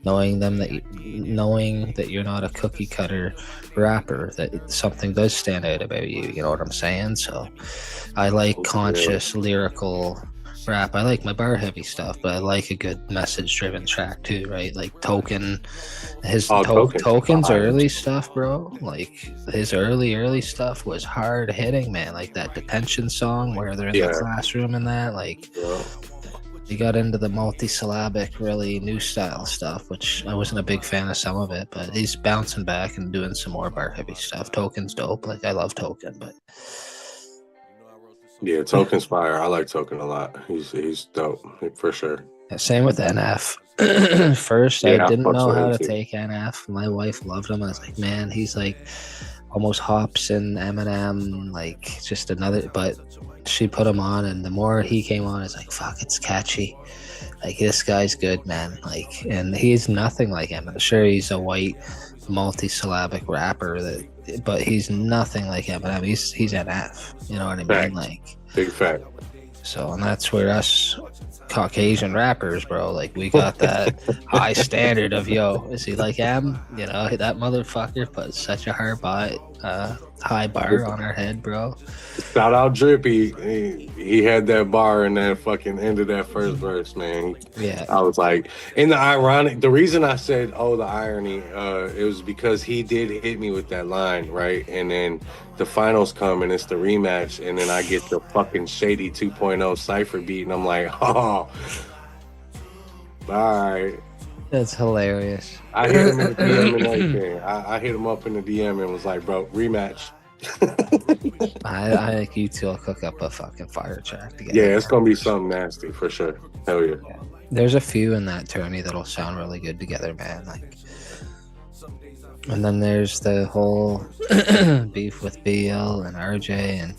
Knowing that you're not a cookie cutter rapper, that something does stand out about you. You know what I'm saying? So I like conscious lyrical rap. I like my bar heavy stuff, but I like a good message driven track too, right? Like Token, his Token's fire. early stuff, bro. Like his early stuff was hard hitting, man. Like that Detention song where they're in the classroom and that, like. Yeah. He got into the multi-syllabic, really new style stuff, which I wasn't a big fan of some of it, but he's bouncing back and doing some more bar heavy stuff. Token's dope. Like I love Token, but Yeah, Token's fire. I like Token a lot. He's dope for sure. yeah, same with NF. First, I didn't know how to take NF. My wife loved him. I was like, man, he's like almost Hops and Eminem, like just another. But she put him on, and the more he came on, it's like, fuck, it's catchy. Like this guy's good, man. Like, and he's nothing like Eminem. Sure, he's a white multi-syllabic rapper but he's nothing like Eminem. He's NF. You know what I mean? Fact. Like Big fact. So, and that's where us Caucasian rappers, bro, like we got that high standard of, yo, is he like M? You know, that motherfucker put such a high bar on our head, bro. Shout out Drippy. He had that bar in that fucking end of that first verse, man. Yeah. I was like, and the reason I said, oh, the irony, it was because he did hit me with that line, right? And then the finals come and it's the rematch, and then I get the fucking Shady 2.0 Cypher beat, and I'm like, oh, all right. That's hilarious. I hit him in the DM and everything. I hit him up in the DM and was like, bro, rematch. I think you two will cook up a fucking fire track together. Yeah, it's gonna be something nasty for sure. Hell yeah. There's a few in that tourney that'll sound really good together, man. Like, and then there's the whole beef with BL and RJ, and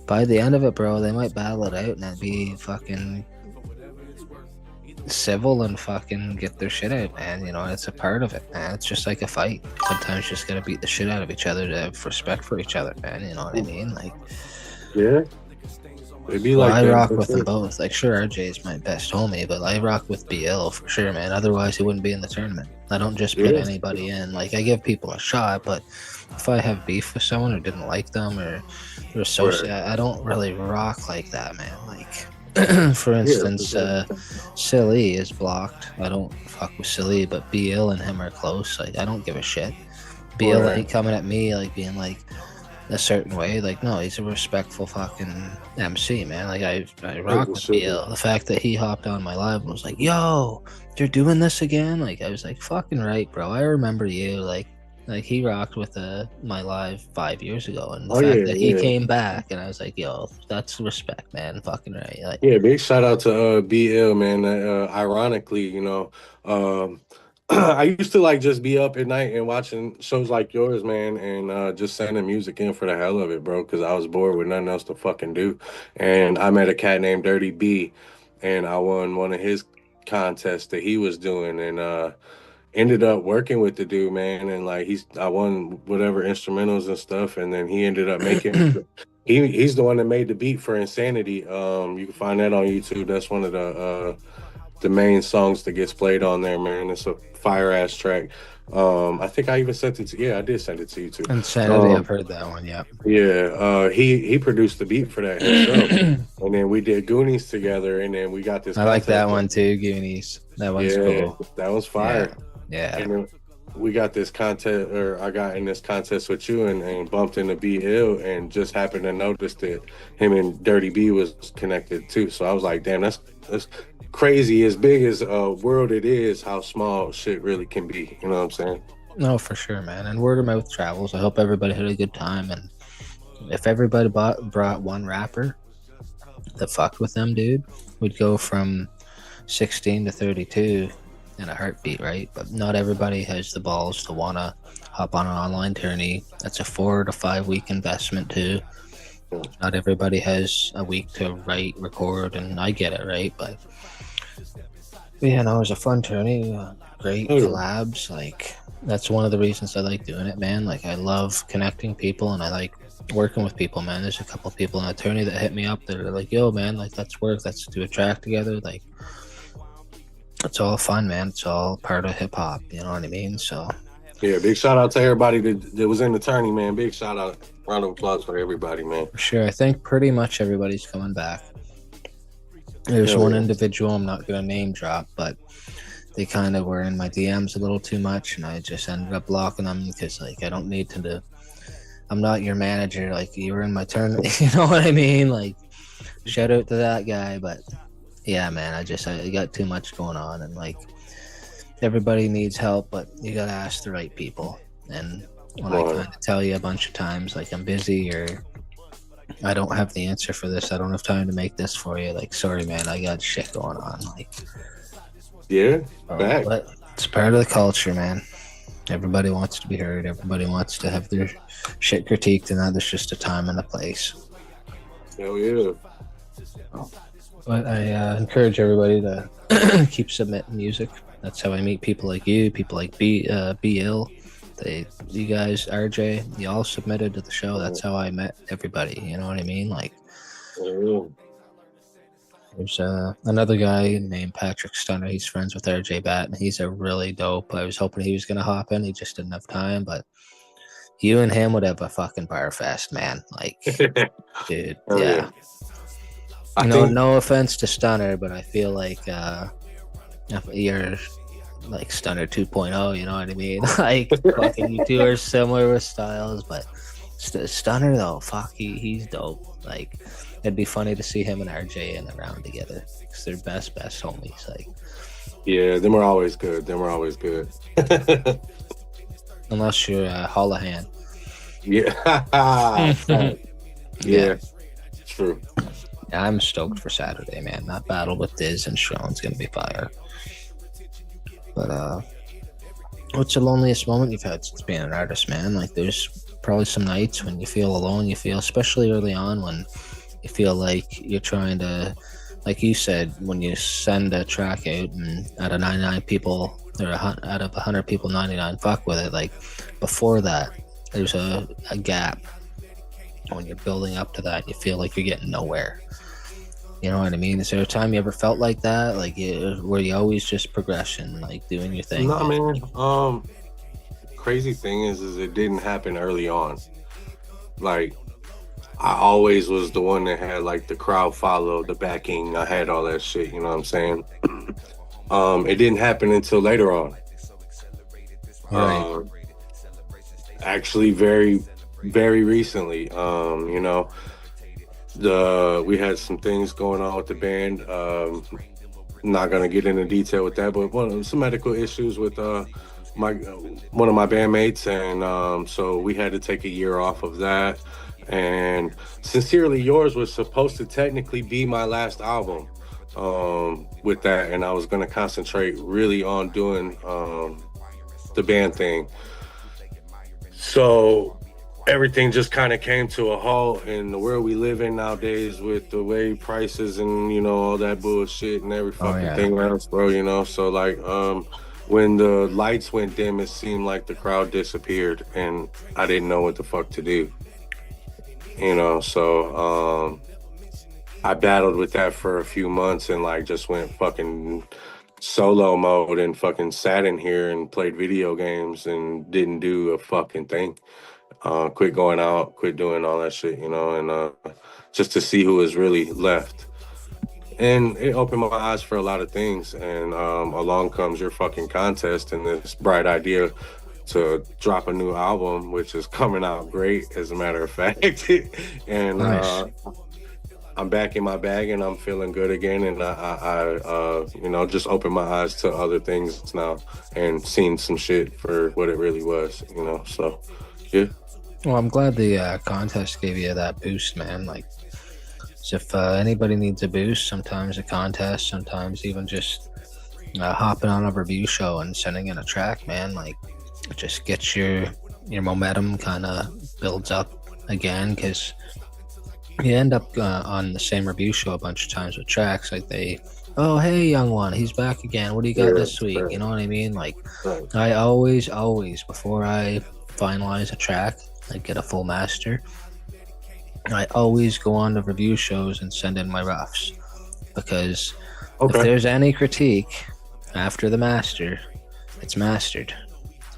by the end of it, bro, they might battle it out and it'd be fucking civil and fucking get their shit out, man. You know, it's a part of it, man. It's just like a fight. Sometimes you just gotta beat the shit out of each other to have respect for each other, man. You know what I mean? Like, yeah. It'd be like I that, rock for with sure. them both. Like, sure, RJ is my best homie, but I rock with BL for sure, man. Otherwise, he wouldn't be in the tournament. I don't just put anybody in. Like, I give people a shot, but if I have beef with someone or didn't like them or they're associated, I don't really rock like that, man. Like, for instance, Silly is blocked. I don't fuck with Silly, but BL and him are close. Like, I don't give a shit. BL ain't coming at me like being like a certain way. Like, no, he's a respectful fucking MC, man. Like, I rock with BL. The fact that he hopped on my live and was like, yo, you're doing this again? Like, I was like, fucking right, bro. I remember you. Like he rocked with my live 5 years ago, and the fact that he came back, and I was like, yo, that's respect, man. Fucking right. Like, yeah, big shout out to BL, man. Ironically, you know, I used to like just be up at night and watching shows like yours, man, and just sending music in for the hell of it, bro, because I was bored with nothing else to fucking do. And I met a cat named Dirty B, and I won one of his contests that he was doing, and ended up working with the dude, man, and like I won whatever instrumentals and stuff, and then he ended up making he's the one that made the beat for Insanity. You can find that on YouTube. That's one of the main songs that gets played on there, man. It's a fire ass track. I think I even sent it to I did send it to you too. Insanity, I've heard that one, yeah. Yeah, he produced the beat for that himself. And then we did Goonies together, and then we got this. I like that one too, Goonies. That one's cool. That was fire. Yeah. And then we got this contest, or I got in this contest with you and bumped into BL, and just happened to notice that him and Dirty B was connected too. So I was like, damn, that's crazy. As big as a world it is, how small shit really can be. You know what I'm saying? No, for sure, man. And word of mouth travels. I hope everybody had a good time. And if everybody brought one rapper that fucked with them, dude, we'd go from 16 to 32 in a heartbeat, right? But not everybody has the balls to want to hop on an online tourney. That's a 4 to 5 week investment too. Not everybody has a week to write, record, and I get it, right? But yeah, no, it was a fun tourney. Great collabs. Like, that's one of the reasons I like doing it, man. Like, I love connecting people, and I like working with people, man. There's a couple people in the tourney that hit me up that are like, yo, man, like, let's work. Let's do a track together. Like, it's all fun, man. It's all part of hip hop. You know what I mean? So yeah, big shout out to everybody that was in the tourney, man. Big shout out, round of applause for everybody, man. For sure, I think pretty much everybody's coming back. There's Hell one yeah. individual I'm not gonna name drop, but they kind of were in my DMs a little too much, and I just ended up blocking them because like I don't need to. I'm not your manager. Like you were in my tournament, you know what I mean? Like shout out to that guy, but yeah, man, I got too much going on, and like everybody needs help, but you gotta ask the right people. And when I kind of tell you a bunch of times, like I'm busy or I don't have the answer for this, I don't have time to make this for you. Like, sorry, man, I got shit going on. Like, Yeah, back. but it's part of the culture, man. Everybody wants to be heard. Everybody wants to have their shit critiqued, and that there's just a time and a place. Hell yeah. But I encourage everybody to keep submitting music. That's how I meet people like you, people like BL. You guys, RJ, you all submitted to the show. That's how I met everybody. You know what I mean? Like, Yeah. there's another guy named Patrick Stunner. He's friends with RJ Bat, and he's a really dope. I was hoping he was gonna hop in. He just didn't have time, but you and him would have a fucking bar fest, man. Like, dude, Oh, yeah. I No, think no offense to Stunner, but I feel like you're like Stunner 2.0. You know what I mean? Like, fucking you two are similar with styles, but Stunner though, fuck, he's dope. Like, it'd be funny to see him and RJ in a round together because they're best homies. Like, yeah, them are always good. Them are always good. unless you're Holohan. Yeah. Yeah. True. Yeah, I'm stoked for Saturday, man. That battle with Diz and Shrone's gonna be fire. But what's the loneliest moment you've had since being an artist, man? Like, there's probably some nights when you feel alone. You feel, especially early on, when you feel like you're trying to, like you said, when you send a track out and out of 99 people, or out of 100 people, 99 fuck with it. Like, before that, there's a gap. When you're building up to that, you feel like you're getting nowhere. You know what I mean? Is there a time you ever felt like that? Like, were you always just progression, like doing your thing? No, man. Crazy thing is it didn't happen early on. Like, I always was the one that had like the crowd follow, the backing. I had all that shit. You know what I'm saying? It didn't happen until later on. Right. Actually, very, very recently. You know, we had some things going on with the band. Not gonna get into detail with that, but some medical issues with one of my bandmates, and so we had to take a year off of that. And Sincerely Yours was supposed to technically be my last album with that, and I was gonna concentrate really on doing the band thing. So everything just kind of came to a halt in the world we live in nowadays, with the way prices and, you know, all that bullshit and every fucking thing else, bro, you know. So like when the lights went dim, it seemed like the crowd disappeared and I didn't know what the fuck to do, you know. So I battled with that for a few months and like just went fucking solo mode and fucking sat in here and played video games and didn't do a fucking thing. Quit going out, quit doing all that shit, you know, and just to see who was really left. And it opened my eyes for a lot of things. And along comes your fucking contest and this bright idea to drop a new album, which is coming out great, as a matter of fact. And Nice. I'm back in my bag and I'm feeling good again. And I you know, just opened my eyes to other things now and seen some shit for what it really was, you know, so yeah. Well, I'm glad the contest gave you that boost, man. Like, so if anybody needs a boost, sometimes a contest, sometimes even just hopping on a review show and sending in a track, man, like, it just gets your momentum, kind of builds up again, because you end up on the same review show a bunch of times with tracks. Like, oh, hey, young one, he's back again. What do you got this week? Right. You know what I mean? Like, Right. I always, before I finalize a track, I get a full master, I always go on to review shows and send in my roughs, because if there's any critique after the master, it's mastered.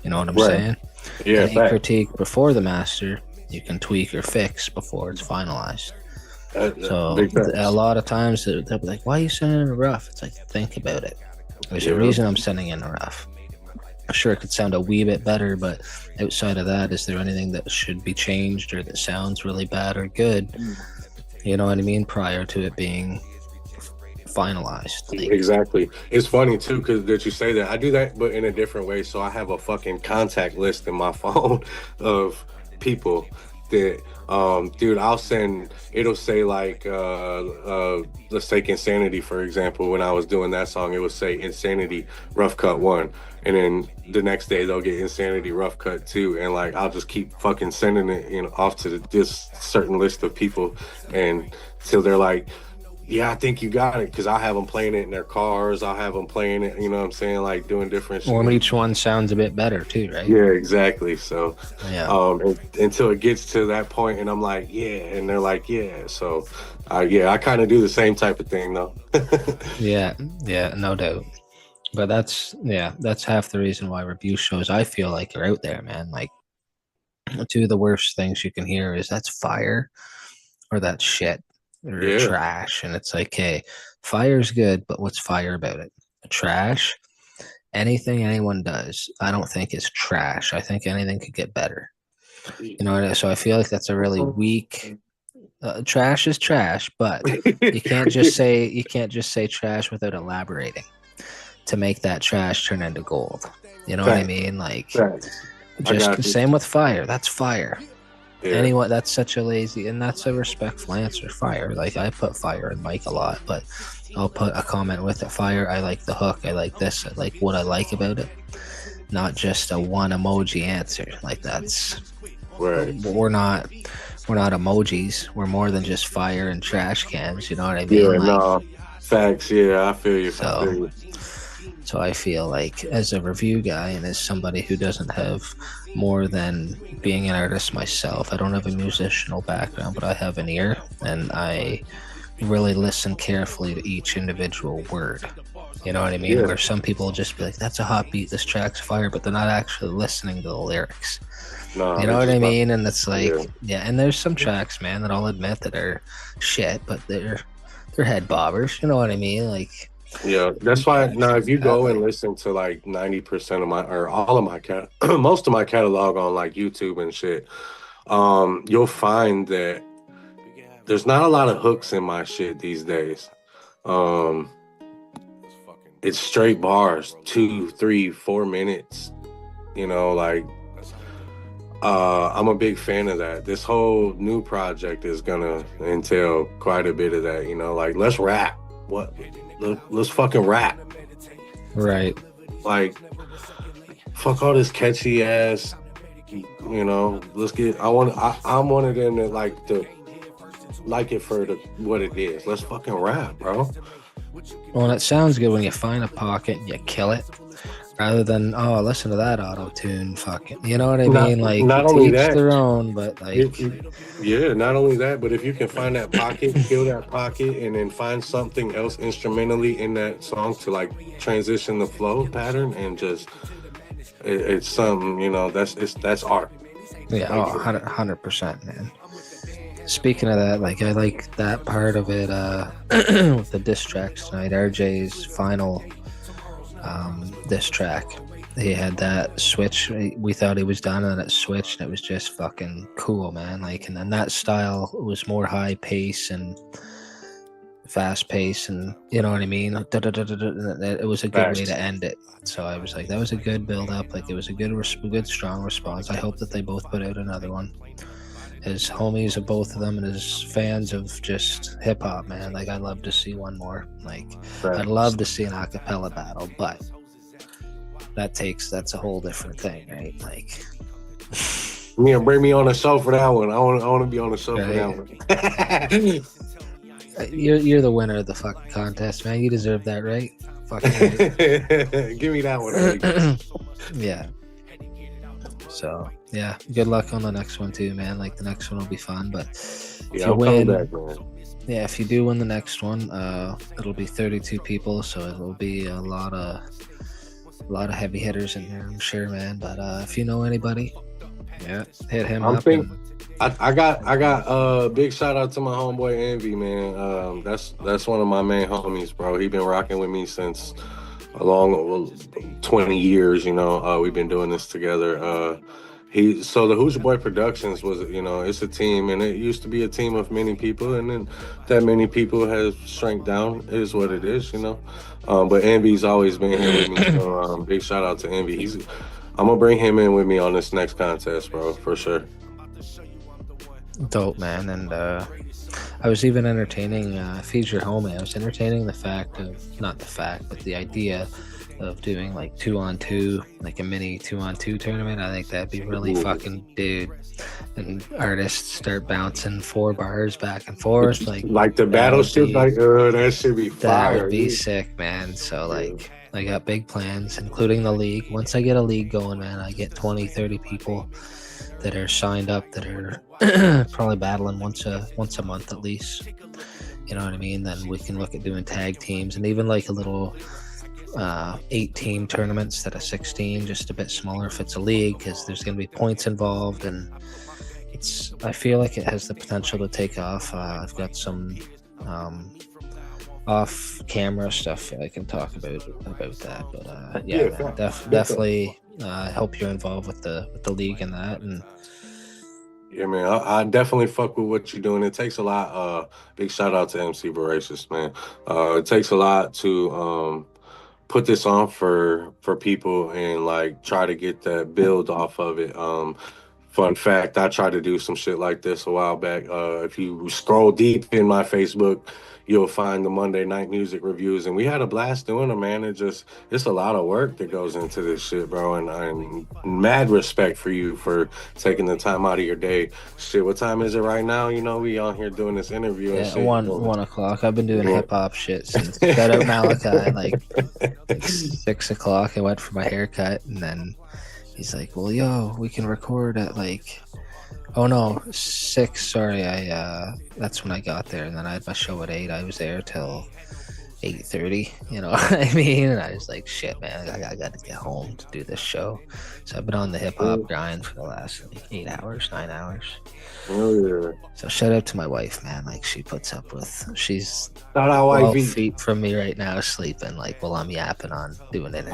You know what I'm saying? Yeah, Any critique before the master, you can tweak or fix before it's finalized. So Big a facts. lot of times they'll be like, "Why are you sending in rough?" It's like, think about it. There's a reason I'm sending in rough. Sure, it could sound a wee bit better, but outside of that, is there anything that should be changed or that sounds really bad or good? You know what I mean? Prior to it being finalized. Like, Exactly. It's funny too, because that you say that. I do that, but in a different way. So I have a fucking contact list in my phone of people that, dude, I'll send. It'll say like, let's take Insanity for example. When I was doing that song, it would say Insanity Rough Cut 1, and then the next day they'll get Insanity Rough Cut 2, and like I'll just keep fucking sending it, off to this certain list of people, and till they're like, yeah, I think you got it, because I'll have them playing it in their cars. I'll have them playing it, you know what I'm saying, like doing different shit. or each one sounds a bit better too, right? Yeah, exactly. So, Yeah. until it gets to that point, and I'm like, yeah, and they're like, yeah. So, I kind of do the same type of thing, though. Yeah, no doubt. But that's half the reason why review shows, I feel like, are out there, man. Like, two of the worst things you can hear is that's fire or that's shit or Yeah. trash. And it's like, hey, fire's good, but what's fire about it? Trash, anything anyone does, I don't think is trash. I think anything could get better. You know, so I feel like that's a really weak. Trash is trash, but you can't just say trash without elaborating to make that trash turn into gold. You know what I mean? Like, just the same with fire. That's fire. Yeah. Anyone, that's such a lazy, and that's a respectful answer. Fire. Like, I put fire in Mike a lot, but I'll put a comment with it. Fire. I like the hook. I like this. I like what I like about it. Not just a one emoji answer. Like, that's Right. we're not emojis. We're more than just fire and trash cans. You know what I mean? Yeah, Like, no. Facts. Yeah, I feel you. So I feel like, as a review guy and as somebody who doesn't have more than being an artist myself, I don't have a musical background, but I have an ear, and I really listen carefully to each individual word. You know what I mean? Yeah. Where some people will just be like, that's a hot beat, this track's fire, but they're not actually listening to the lyrics. No, You know what I just mean? And it's like, Yeah. and there's some tracks, man, that I'll admit that are shit, but they're head bobbers. You know what I mean? Like, Yeah, that's why now if you go and listen to like 90% of my, or all of my most of my catalog on like YouTube and shit, you'll find that there's not a lot of hooks in my shit these days. It's straight bars, 2, 3, 4 minutes. You know, like, I'm a big fan of that. This whole new project is gonna entail quite a bit of that. You know, like, let's rap. Let's fucking rap. right. Like, fuck all this catchy ass. You know, let's get. I'm one of them that like it for what it is. Let's fucking rap, bro. Well, and it sounds good when you find a pocket and you kill it, rather than, oh, listen to that auto tune, fucking. You know what I mean? Like, not to only each that, their own, but like, yeah, not only that, but if you can find that pocket, kill that pocket, and then find something else instrumentally in that song to like transition the flow pattern, and just it's something, you know, that's art. yeah, 100%, man. Speaking of that, like, I like that part of it with the diss tracks tonight. RJ's final diss track, he had that switch. We thought he was done, and it switched, and it was just fucking cool, man. Like, and then that style was more high pace and fast pace, and you know what I mean. It was a good way to end it. So I was like, that was a good build up. Like, it was a good strong response. I hope that they both put out another one. As homies of both of them, and as fans of just hip hop, man, like, I'd love to see one more. Like, I'd love to see an acapella battle, but that's a whole different thing, right? Like, Yeah, bring me on the show for that one. I want to be on the show for that one. you're the winner of the fucking contest, man. You deserve that, right? Fucking right. Give me that one. Yeah. So yeah, good luck on the next one too, man. Like, the next one will be fun, but if you win, back, man. Yeah, if you do win the next one, it'll be 32 people, so it'll be a lot of heavy hitters in there, I'm sure, man. But if you know anybody Yeah, hit him I'm up. think And I got big shout out to my homeboy Envy, man. That's one of my main homies, bro. He been rocking with me since a long, well, 20 years. We've been doing this together. The Hoosier Boy Productions was, it's a team, and it used to be a team of many people, and then that many people has shrank down. It is what it is. But Envy's always been here with me, so big shout out to Envy. I'm gonna bring him in with me on this next contest, bro, for sure. dope, man. And I was even entertaining, Feed Your Homie. I was entertaining the fact of, not the fact, but the idea of doing like 2-on-2, like a mini 2-on-2 tournament. I think that'd be really Ooh. fucking dude. And artists start bouncing 4 bars back and forth. Like the that battleship, would be, that should be that fire. would be dude. sick, man. So, Yeah. like, I got big plans, including the league. Once I get a league going, man, I get 20, 30 people that are signed up that are probably battling once a month at least. You know what I mean? Then we can look at doing tag teams and even like a little 8-team tournament instead of 16, just a bit smaller if it's a league, because there's going to be points involved, and I feel like it has the potential to take off. I've got some off camera stuff I can talk about that, but yeah, Yeah, man, fact. definitely help you involved with the league and that. And Yeah, man. I definitely fuck with what you're doing. It takes a lot. Big shout out to MC Voracious, man. It takes a lot to put this on for people and like try to get that build off of it. Fun fact, I tried to do some shit like this a while back. If you scroll deep in my Facebook, you'll find the Monday night music reviews, and we had a blast doing them, man. It's a lot of work that goes into this shit, bro. And mad respect for you for taking the time out of your day. Shit, what time is it right now? We on here doing this interview and yeah, shit. 1 o'clock. I've been doing Yeah. hip hop shit since shout out Malachi, like 6 o'clock. I went for my haircut, and then he's like, "Well, yo, we can record at like." Oh no, 6. Sorry, that's when I got there, and then I had my show at 8. I was there till 8:30. You know what I mean? And I was like, shit, man, I got to get home to do this show. So I've been on the hip hop grind for the last like 8 hours, 9 hours. Oh yeah. So shout out to my wife, man. Like, she puts up with. She's Shout out 12 YV. feet from me right now, sleeping. Like, while I'm yapping on doing it.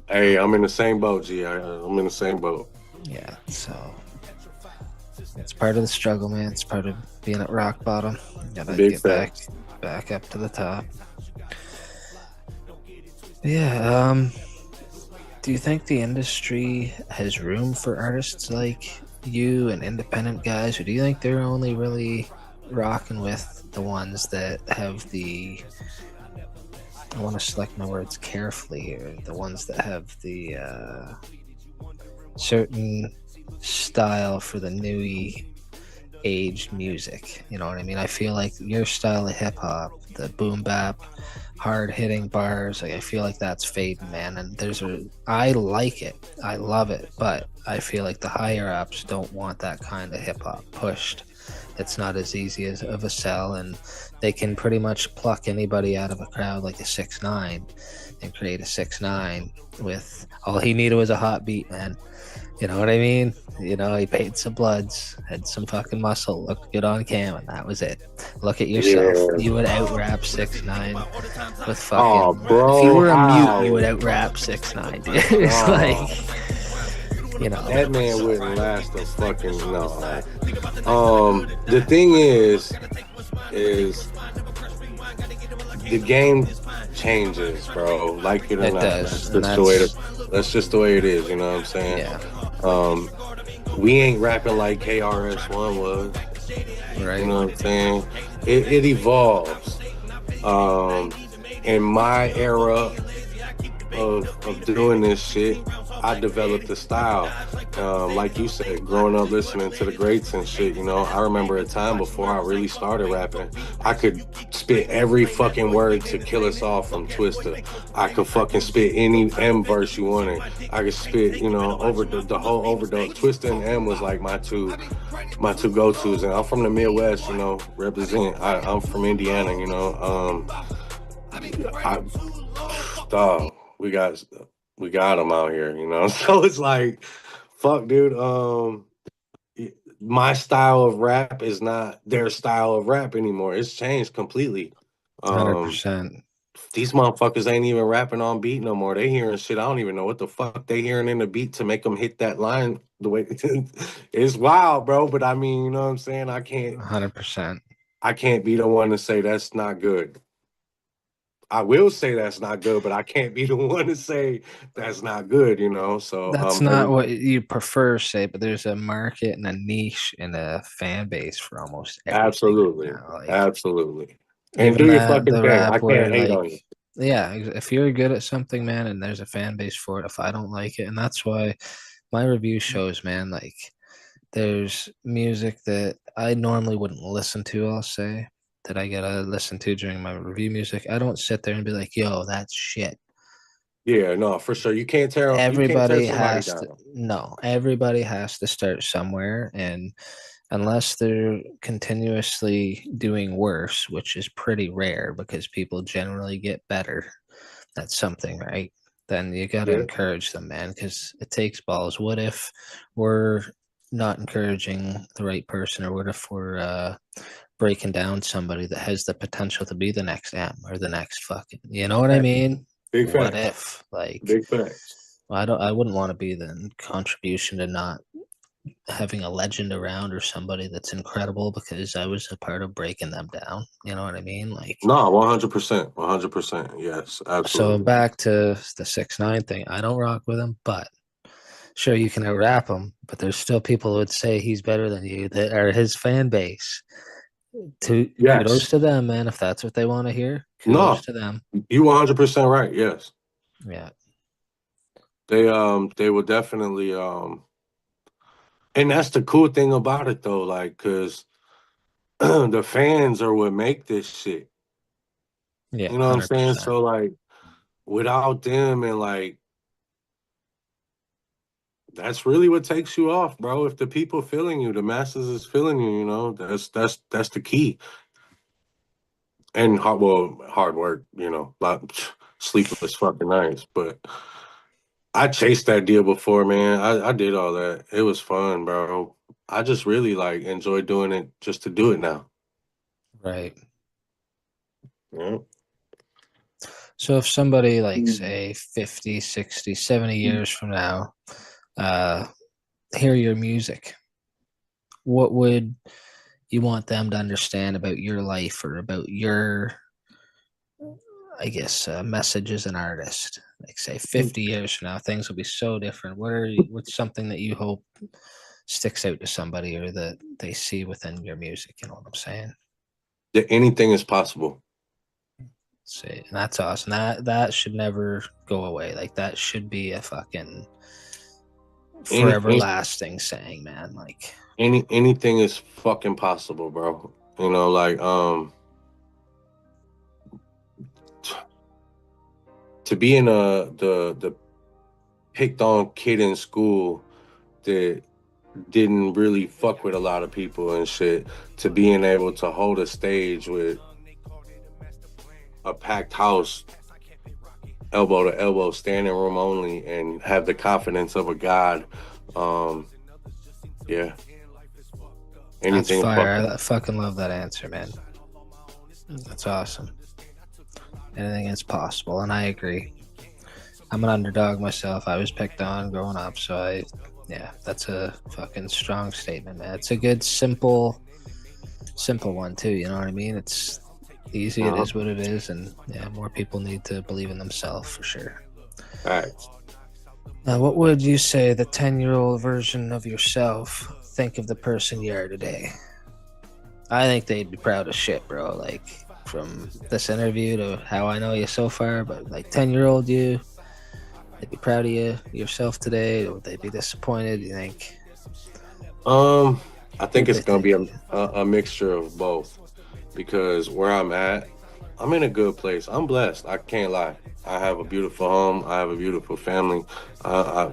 Hey, I'm in the same boat, G. I'm in the same boat. Yeah. So it's part of the struggle, man. It's part of being at rock bottom. You gotta Big get facts. back up to the top. Yeah. Do you think the industry has room for artists like you and independent guys, or do you think they're only really rocking with the ones that have the, I want to select my words carefully here, the ones that have the certain style for the newy aged music? You know what I mean? I feel like your style of hip hop, the boom bap, hard hitting bars, like, I feel like that's fading, man. And I like it, I love it, but I feel like the higher ups don't want that kind of hip hop pushed. It's not as easy as of a sell, and they can pretty much pluck anybody out of a crowd like a 6ix9ine and create a 6ix9ine with all he needed was a hot beat, man. You know what I mean? You know, he paid some bloods, had some fucking muscle, looked good on cam, and that was it. Look at yourself. Yeah. You would out-rap 6ix9ine with fucking... Oh, bro, if you were a how? mute, you would out-rap 6ix9ine, dude. It's Oh. like, you know. That man wouldn't last a fucking no. The thing is the game changes, bro. Like it or It not. does, That's just the way it is. You know what I'm saying? Yeah. We ain't rapping like KRS-One was. Right. You know what I'm saying? It evolves. In my era of doing this shit, I developed a style. Like you said, growing up listening to the greats and shit, I remember a time before I really started rapping, I could spit every fucking word to Kill Us All from Twista. I could fucking spit any M verse you wanted. I could spit, over the whole overdose. Twista and M was like my two go-tos. And I'm from the Midwest, represent. I'm from Indiana, dog, we got them out here, So it's like, fuck, dude. my style of rap is not their style of rap anymore. It's changed completely. Um, 100%. these motherfuckers ain't even rapping on beat no more. They hearing shit. I don't even know what the fuck they hearing in the beat to make them hit that line the way it's wild, bro. But I mean, you know what I'm saying? 100%. I can't be the one to say that's not good. I will say that's not good, but I can't be the one to say that's not good, you know. So That's not what you prefer, say, but there's a market and a niche and a fan base for almost everything right absolutely, now. Like absolutely. And even do your that fucking the thing. I rap where can't hate like on you. yeah, if you're good at something, man, and there's a fan base for it, if I don't like it, and that's why my review shows, man, like there's music that I normally wouldn't listen to, I'll say, that I gotta listen to during my review music. I don't sit there and be like, yo, that's shit. Yeah, no, for sure. You can't tear Everybody somebody has to down. no, everybody has to start somewhere, and unless they're continuously doing worse, which is pretty rare because people generally get better at something, right? Then you got to Yeah. encourage them, man, because it takes balls. What if we're not encouraging the right person, or what if we're breaking down somebody that has the potential to be the next M or the next fucking, you know what I mean? Big What facts. if, like, Big facts. I wouldn't want to be the contribution to not having a legend around or somebody that's incredible because I was a part of breaking them down. You know what I mean? Like, No, 100%. 100%. Yes, so absolutely. back to the 6ix9ine thing. I don't rock with him, but sure you can rap him, but there's still people who would say he's better than you that are his fan base. To kudos Yes. to them, man. If that's what they want to hear, kudos No, to them. you 100% right. Yes. Yeah, They will definitely and that's the cool thing about it though, like cuz the fans are what make this shit. yeah, You know what I'm saying? 100%. So like without them and like that's really what takes you off, bro. If the people feeling you, the masses is feeling you, you know, that's the key. And hard work, you know, lot sleepless fucking nights. But I chased that deal before, man. I did all that. It was fun, bro. I just really like enjoy doing it just to do it now. Right. Yeah. So if somebody like say 50, 60, 70 years from now uh hear your music, what would you want them to understand about your life or about your, I guess, message as an artist? Like, say, 50 years from now, things will be so different. What's something that you hope sticks out to somebody or that they see within your music? You know what I'm saying? That anything is possible. Say, and that's awesome. That should never go away. Like, that should be a fucking Any, forever lasting saying, man. Like, anything is fucking possible, bro. You know, like to be in the picked on kid in school that didn't really fuck with a lot of people and shit, to being able to hold a stage with a packed house, elbow to elbow, standing room only, and have the confidence of a god. Um, yeah, that's anything is fire. possible. I fucking love that answer, man. That's awesome. Anything is possible, and I agree. I'm an underdog myself. I was picked on growing up, so yeah, that's a fucking strong statement, man. It's a good, simple one too. You know what I mean? It's easy. It Uh-huh. is what it is, and yeah, more people need to believe in themselves for sure. All right. What would you say the 10-year-old version of yourself think of the person you are today? I think they'd be proud as shit, bro. Like from this interview to how I know you so far, but like 10-year-old you, they'd be proud of yourself today, or would they be disappointed? You think? I What think would it's they gonna be think a, of you? a mixture of both because where I'm at, I'm in a good place. I'm blessed. I can't lie. I have a beautiful home. I have a beautiful family. I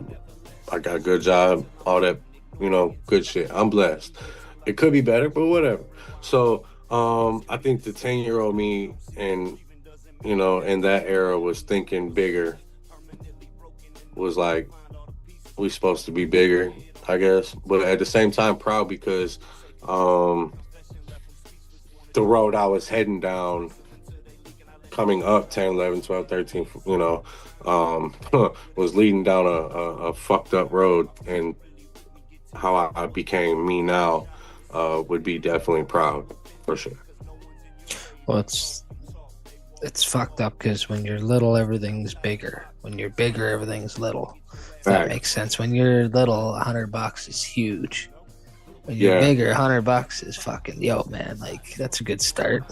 I got a good job. All that, you know, good shit. I'm blessed. It could be better, but whatever. So, I think the 10-year-old me and you know in that era was thinking bigger. Was like we supposed to be bigger. I guess. But at the same time, proud because the road I was heading down, coming up 10, 11, 12, 13, was leading down a fucked up road, and how I became me now would be definitely proud, for sure. Well, it's fucked up because when you're little, everything's bigger. When you're bigger, everything's little. If that makes sense. When you're little, $100 is huge. When you're bigger, $100 is fucking man. Like, that's a good start.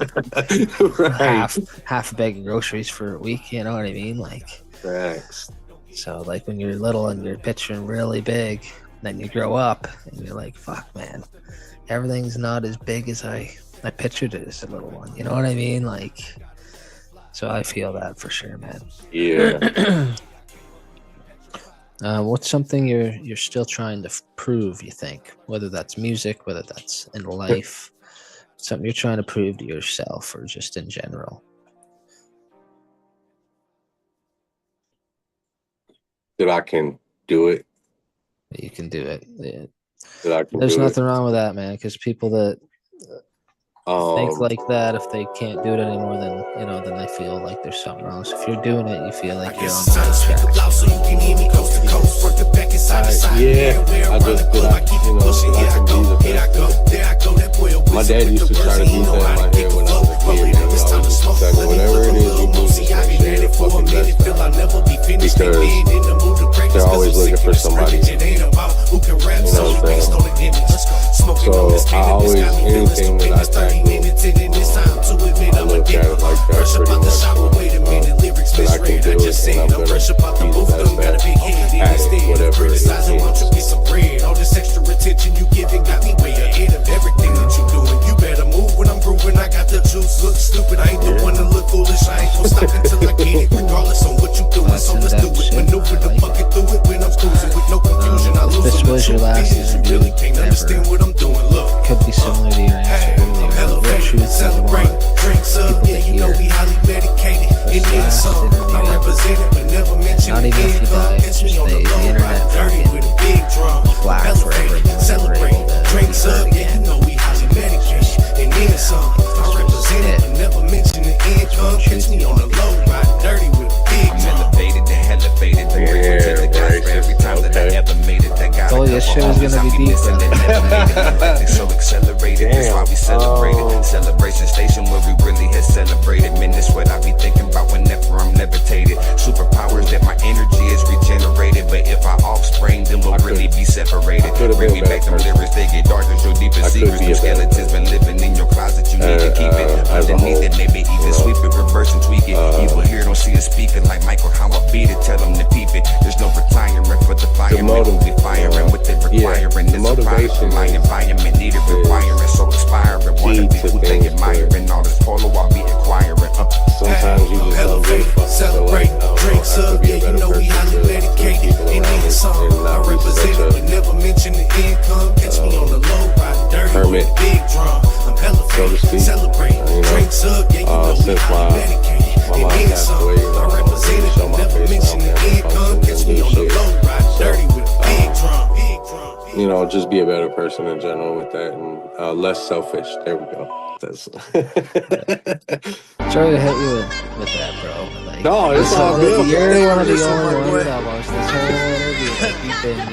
Right. half a bag of groceries for a week. You know what I mean? Like, thanks. So like when you're little and you're picturing really big, then you grow up and you're like, fuck, man, everything's not as big as I pictured it as a little one. You know what I mean? Like, so I feel that for sure, man. Yeah. What's something you're still trying to prove, you think? Whether that's music, whether that's in life, something you're trying to prove to yourself or just in general? That I can do it. You can do it. Yeah. That I can There's do nothing wrong with that, man, because people that think like that, if they can't do it anymore, then then they feel like there's something wrong. So if you're doing it, you feel like you're on the right track. I just feel like, I can be the best. My dad used to try to beat that in my head when I was a kid, and I was just like, whatever it is you do, just make sure you're the fucking best at it. Because they're always looking for somebody. You know what I'm saying? So I always, anything that I tackle, I look at it like that pretty much. That I can do it, and I'm gonna be the best at it, whatever it is. All this extra attention you giving got me way ahead of everything that you doing. You better move when I'm grooving. I got the juice. Look stupid. I ain't the one to look foolish. I ain't gonna stop until I get it, regardless on what you doing. So let's do it. Maneuver the bucket through it when I'm cruising with no confusion. I lose this was your last interview, really can't understand what I'm doing. Look, could be similar to your answer earlier. What truth celebrate, drinks up, yeah, you know we highly medicated. It is some, I represent it, but never mention not it. even if you die, it's just the internet Dirty with a big drum. black forever. Celebrate, drinks up, yeah, you know we highly medicated. And then some, I represent it, but never mention the income. Catch me on the low, ride dirty with a big drum. Elevated and elevated, the grateful to the God for every time that I ever made it. That got Oh, this show is gonna be deep. so accelerated, that's why we celebrated. Celebration station where we really had celebrated. Man, that's what I be thinking about whenever I'm levitated. Superpowers that my energy is regenerated. But if I offspring, then we'll really be separated. Bring me back them lyrics, they get darker, your deepest secrets. Them skeletons been living in your closet, you need to keep it underneath it. Maybe even sweep it, reverse and tweak it. People here don't see us speaking like Michael, how I beat it. Tell them to peep it. There's no retiring for the fireman. We'll be firing with it requiring. It's a product of my environment, needed requiring. So inspiring, wanna be who they admiring. All this polo I'll be acquiring. Sometimes you just don't give a fuck. Celebrate, drinks up, yeah, you know we highly medicated. And then some, I represent it, but never mention the income. Catch me on the low, ride dirty with a big drum. I'm elevated, celebrate, drinks up, yeah, you know we highly medicated. And then some, I represent it, but never mention the income. Catch me on the low, ride dirty with a big drum. You know, just be a better person in general with that, and less selfish. There we go. That's Sorry to hit you with that, bro. Like, no, it's all good. You're one of the only ones that watched this whole interview. Like,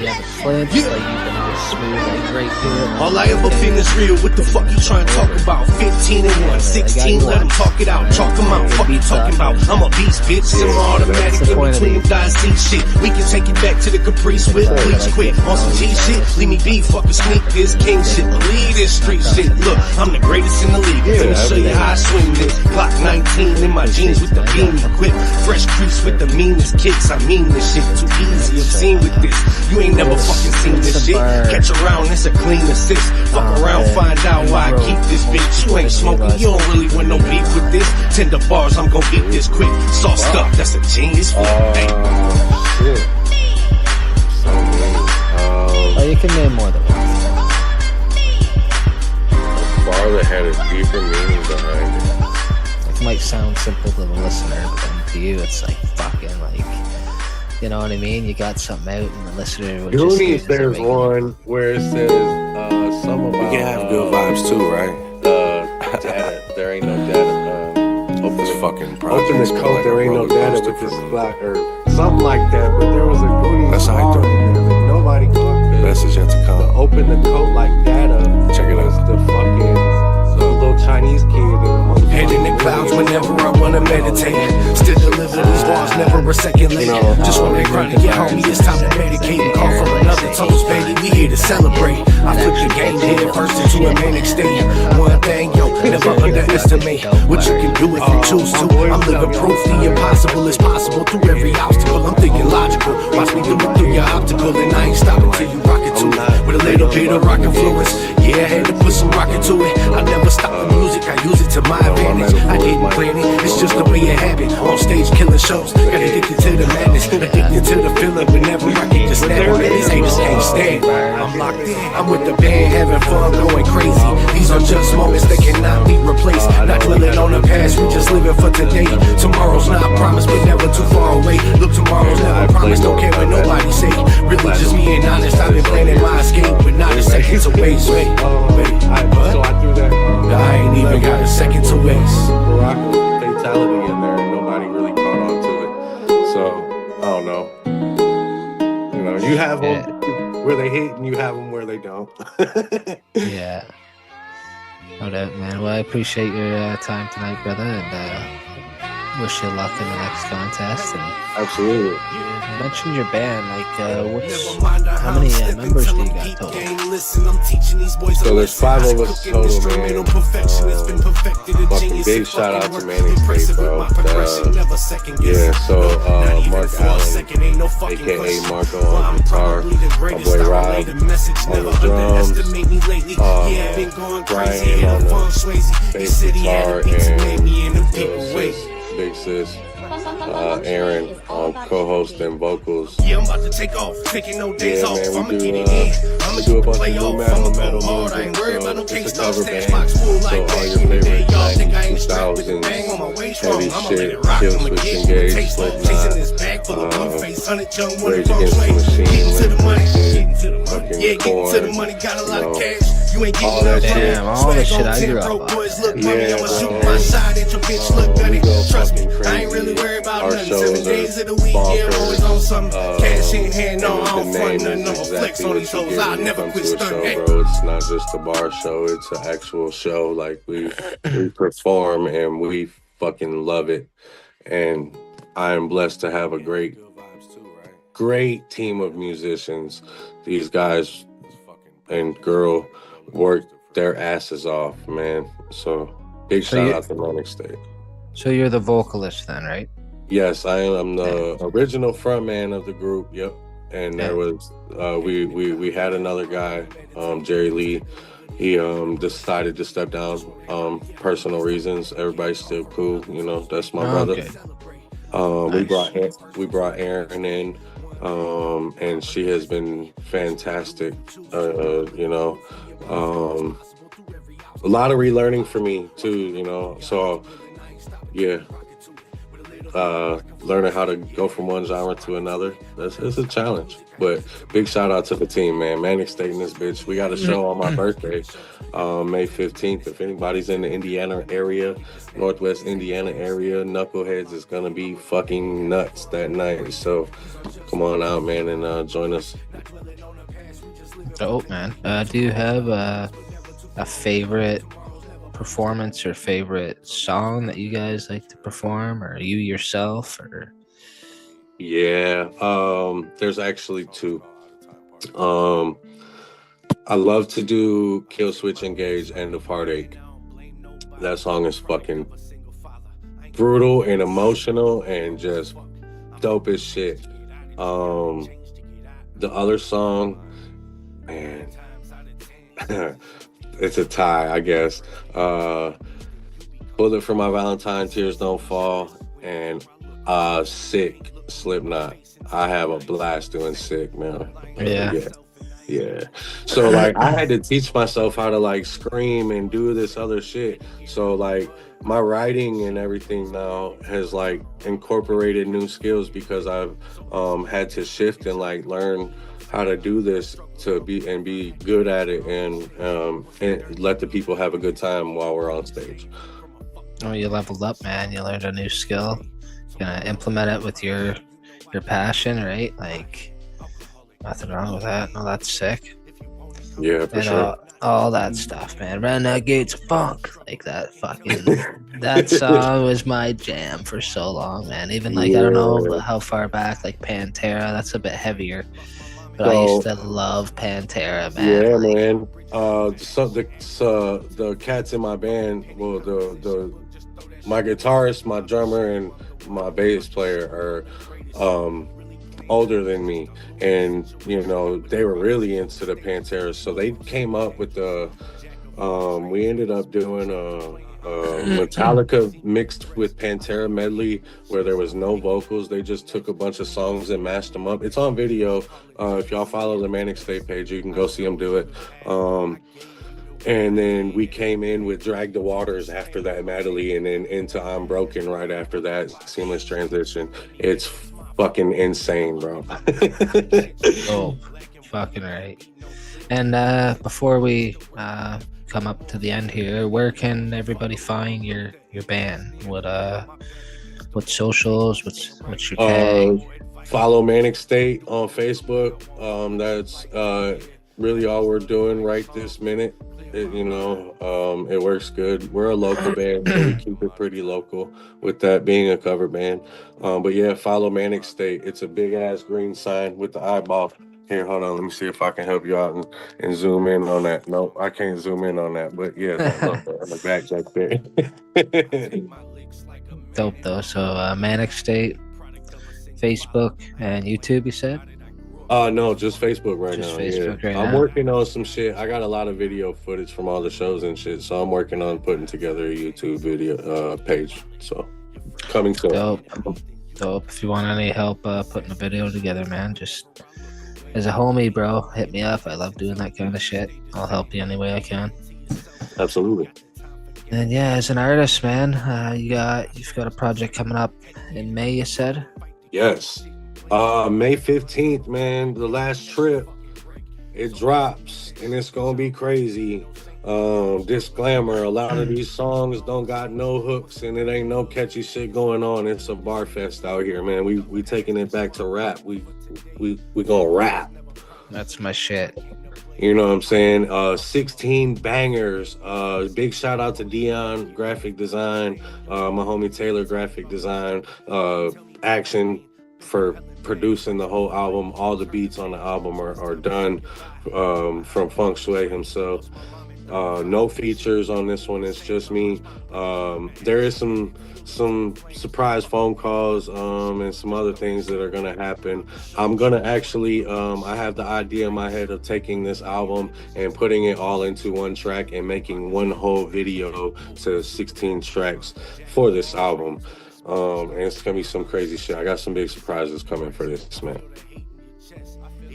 you haven't flinched, like you've been just smooth, like right through it. All I ever feel is real. What the fuck you trying to talk about? 15 and 1, 16, let them talk it out. Chalk them out. Fuck you talking about? I'm a beast, bitch. Semi-automatic in between thighs, see shit. We can take it back to the Caprice with bleach quick. On some G shit, leave me be. Fucking sneak this king shit. Believe this street shit. Look, I'm the greatest in the league. Finna show you how I swing this. Clock 19 in my jeans with the beam equipped. Fresh crease with the meanest kicks. I mean this shit too easy. I'm seen with this. You ain't never fucking seen this shit. Catch around, it's a clean assist. Fuck around, find out why I keep this bitch. You ain't smoking, you don't really want no beef with this. Tender bars, I'm gon' eat this quick. Sauced up, that's a genius flip. Hey. Shit. Oh, you can name more than one. Bar that had a deeper meaning behind it. It might sound simple to the listener, but then to you, it's like fucking like You know what I mean? You got something out, and the listener would Goonies, just there's one where it says some about. We can have good vibes too, right? Data. There ain't no data. Open This the fucking Open project's the been coat. like a There ain't no roller data coaster with for this me. black or something like that. But there was a Goonies That's how I song do it. in there that nobody caught. Best is yet to The come. open the coat like data. Check it was out. the fucking little Chinese kid in the Head in the clouds whenever I wanna meditate. Still deliver these bars, never a second late. Just when they crying to get homie, it's time to medicate and call for another toast, baby. We here to celebrate. I flip the game head first into a manic state. One thing, yo, never underestimate what you can do if you choose to. I'm living proof the impossible is possible through every obstacle. I'm thinking logical. Watch me do it through your optical, and I ain't stopping till you rock it to it with a little bit of rock influence. Yeah, I had to put some rock into it. I never stop the music, I use it to my advantage. I didn't plan it, it's just the way it happened. On stage, killing shows, got addicted to the madness, addicted to the feeling. Whenever I get to snap on it, these haters can't stand. I'm locked in, I'm with the band, having fun, going crazy. These are just moments that cannot be replaced. Not dwelling on the past, we just living for today. Tomorrow's not promised, but never too far away. Look, tomorrow's never promised, don't care what nobody say. Really just being honest, I've been planning my escape, but not a second to waste. Wait, So I threw that. I ain't even got a second to waste. Barack fatality in there, and nobody really caught on to it. So I don't know. You know, you have them where they hit, and you have them where they don't. Yeah. No doubt, man. Well, I appreciate your time tonight, brother, and wish you luck in the next contest. And Absolutely. you mentioned your band. Like, how many members do you got total? So there's 5 of us total, man. Fucking big shout out to Manning State, bro. Yeah, so Mark Allen, aka Marco on guitar, my boy Rob on the drums, Brian on the bass guitar, and Big Sis, Aaron on co-host and vocals. Yeah, I'm about to take off, taking no days off. Man, I'ma we get do, it in. I'ma we do a bunch play of off. I'ma metal go hard. I music, ain't worried about no so cake it's a stuff. cover Stash band. box full So like all back your in the day. favorite Y'all think I ain't 90s, strapped with the 2000s, bang on my way strong. heavy I'ma let shit, it rock. Kill I'ma Switch get Engage, taste off. Slipknot, Chasing this bag full of one face. 100 young, one Rage from Against the Sway. Machine, Getting to the money, getting to the money. fucking Yeah, getting to the Korn, money. Got a lot you of know, cash. You ain't all getting that enough shit. from me. all the Swag shit on I 10, grew up broke on. boys look mommy. Yeah, I'ma shoot bro. my shot at your bitch. Look We gunny. go Trust me, fucking I ain't really crazy. worried about Our nothing. shows 7 days are of the week, yeah, I'm always on some bonkers. cash in hand. No, And I don't the front name nothing. is No flex exactly on what these you hoes. get I'll when you never come quit to a stunting. show, Hey. bro. It's not just a bar show; it's an actual show. Like we perform and we fucking love it. And I am blessed to have a great team of musicians. These guys and girl work their asses off, man. So big So shout you- out to Manic State. So you're the vocalist then, right? Yes, I am. I'm the original frontman of the group. Yep. And there was we had another guy, Jerry Lee. He decided to step down, personal reasons. Everybody's still cool, you know. That's my brother. Okay. We brought Aaron in, and she has been fantastic. You know, a lot of relearning for me too. You know, so yeah. Learning how to go from one genre to another, it's a challenge. But big shout out to the team, man. Manic State in this bitch. We got a show on my birthday, May 15th. If anybody's in the Indiana area, Northwest Indiana area, Knuckleheads is gonna be fucking nuts that night. So come on out, man, and join us. Dope, man. Do you have a favorite performance or favorite song that you guys like to perform, or you yourself, or? Yeah, there's actually 2. I love to do Kill Switch Engage, End of Heartache. That song is fucking brutal and emotional and just dope as shit. The other song, man, it's a tie, I guess. Bullet for My Valentine, Tears Don't Fall, and Sick, Slipknot. I have a blast doing Sick, man. Yeah. So like I had to teach myself how to like scream and do this other shit. So like my writing and everything now has like incorporated new skills because I've had to shift and like learn how to do this to be good at it and let the people have a good time while we're on stage. Oh, you leveled up, man. You learned a new skill. Gonna implement it with your passion, right? Like, nothing wrong with that. No, that's sick. Yeah, for And sure. all that stuff, man. Renegades Funk, like that fucking that song was my jam for so long, man. Even like I don't know Yeah. how far back, like Pantera, that's a bit heavier. But I So used to love Pantera, man. yeah, Like, man. The cats in my band, well, the my guitarist, my drummer, and my bass player are older than me, and you know they were really into the Pantera, so they came up with the. We ended up doing a Metallica mixed with Pantera medley where there was no vocals. They just took a bunch of songs and mashed them up. It's on video. If y'all follow the Manic State page, you can go see them do it. And then we came in with Drag the Waters after that medley, and then into I'm Broken right after that. Seamless transition. It's fucking insane, bro. oh, fucking right. And before we come up to the end here, where can everybody find your band? What socials? What's your tag? Follow Manic State on Facebook. That's really all we're doing right this minute. It works good. We're a local band, so we keep it pretty local with that being a cover band. But yeah, follow Manic State. It's a big ass green sign with the eyeball. Here, hold on. Let me see if I can help you out and zoom in on that. No, I can't zoom in on that. But yeah, that logo on the back right there. Dope though. So Manic State, Facebook, and YouTube. You said? No, just Facebook right Just now. Facebook Yeah, right I'm now. working on some shit. I got a lot of video footage from all the shows and shit, so I'm working on putting together a YouTube video page. So coming soon. Dope. If you want any help putting a video together, man, just as a homie, bro, hit me up. I love doing that kind of shit. I'll help you any way I can. Absolutely. And yeah, as an artist, man, you've got a project coming up in May. You said? Yes. May 15th, man, the last trip. It drops and it's gonna be crazy. Disclaimer: a lot of these songs don't got no hooks and it ain't no catchy shit going on. It's a bar fest out here, man. We taking it back to rap. We gonna rap. That's my shit. You know what I'm saying? 16 bangers. Big shout out to Dion Graphic Design, my homie Taylor Graphic Design, Action for producing the whole album. All the beats on the album are done from Feng Shui himself. No features on this one. It's just me. There is some surprise phone calls and some other things that are gonna happen. I'm gonna actually I have the idea in my head of taking this album and putting it all into one track and making one whole video to 16 tracks for this album. And it's gonna be some crazy shit. I got some big surprises coming for this, man.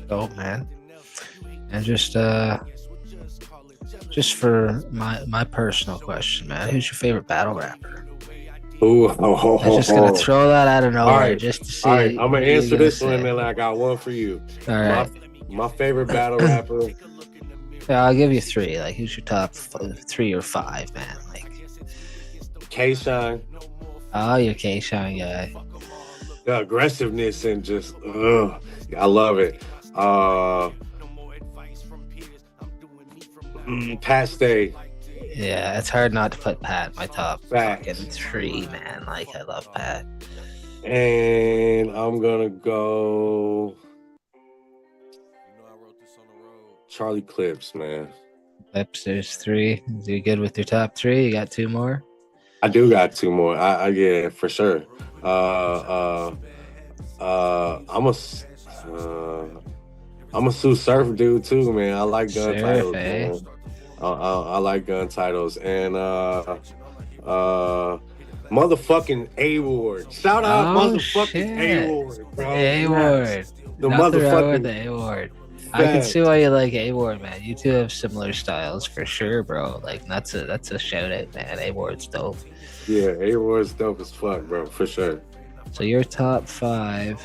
Dope, man. And just for my personal question, man, who's your favorite battle rapper? Ooh, I'm just gonna throw that out of nowhere all right, just to see. all right. I'm gonna answer this one, man. and I got one for you. All right. My favorite battle rapper. Yeah, I'll give you three. Like, who's your top 3 or 5, man? Like, K-Shine. oh, you're K-Shine guy. The aggressiveness and just, I love it. Pat Stay. Yeah, it's hard not to put Pat in my top Facts. fucking 3, man. Like, I love Pat. And I'm gonna go Charlie Clips, man. Clips, there's 3. Is you good with your top 3? You got 2 more? I do got 2 more. I yeah, for sure. I'm a Sue Surf dude too, man. I like gun Surf, titles, eh? man. I like gun titles and motherfucking A-Ward. Shout out motherfucking shit. A-Ward, bro. A-Ward. The Nothing wrong with motherfucking the A-Ward. I can see Facts. why you like A-Ward, man. You two have similar styles for sure, bro. Like that's a shout out, man. A-Ward's dope. Yeah, A-Ward's dope as fuck, bro, for sure. So your top five,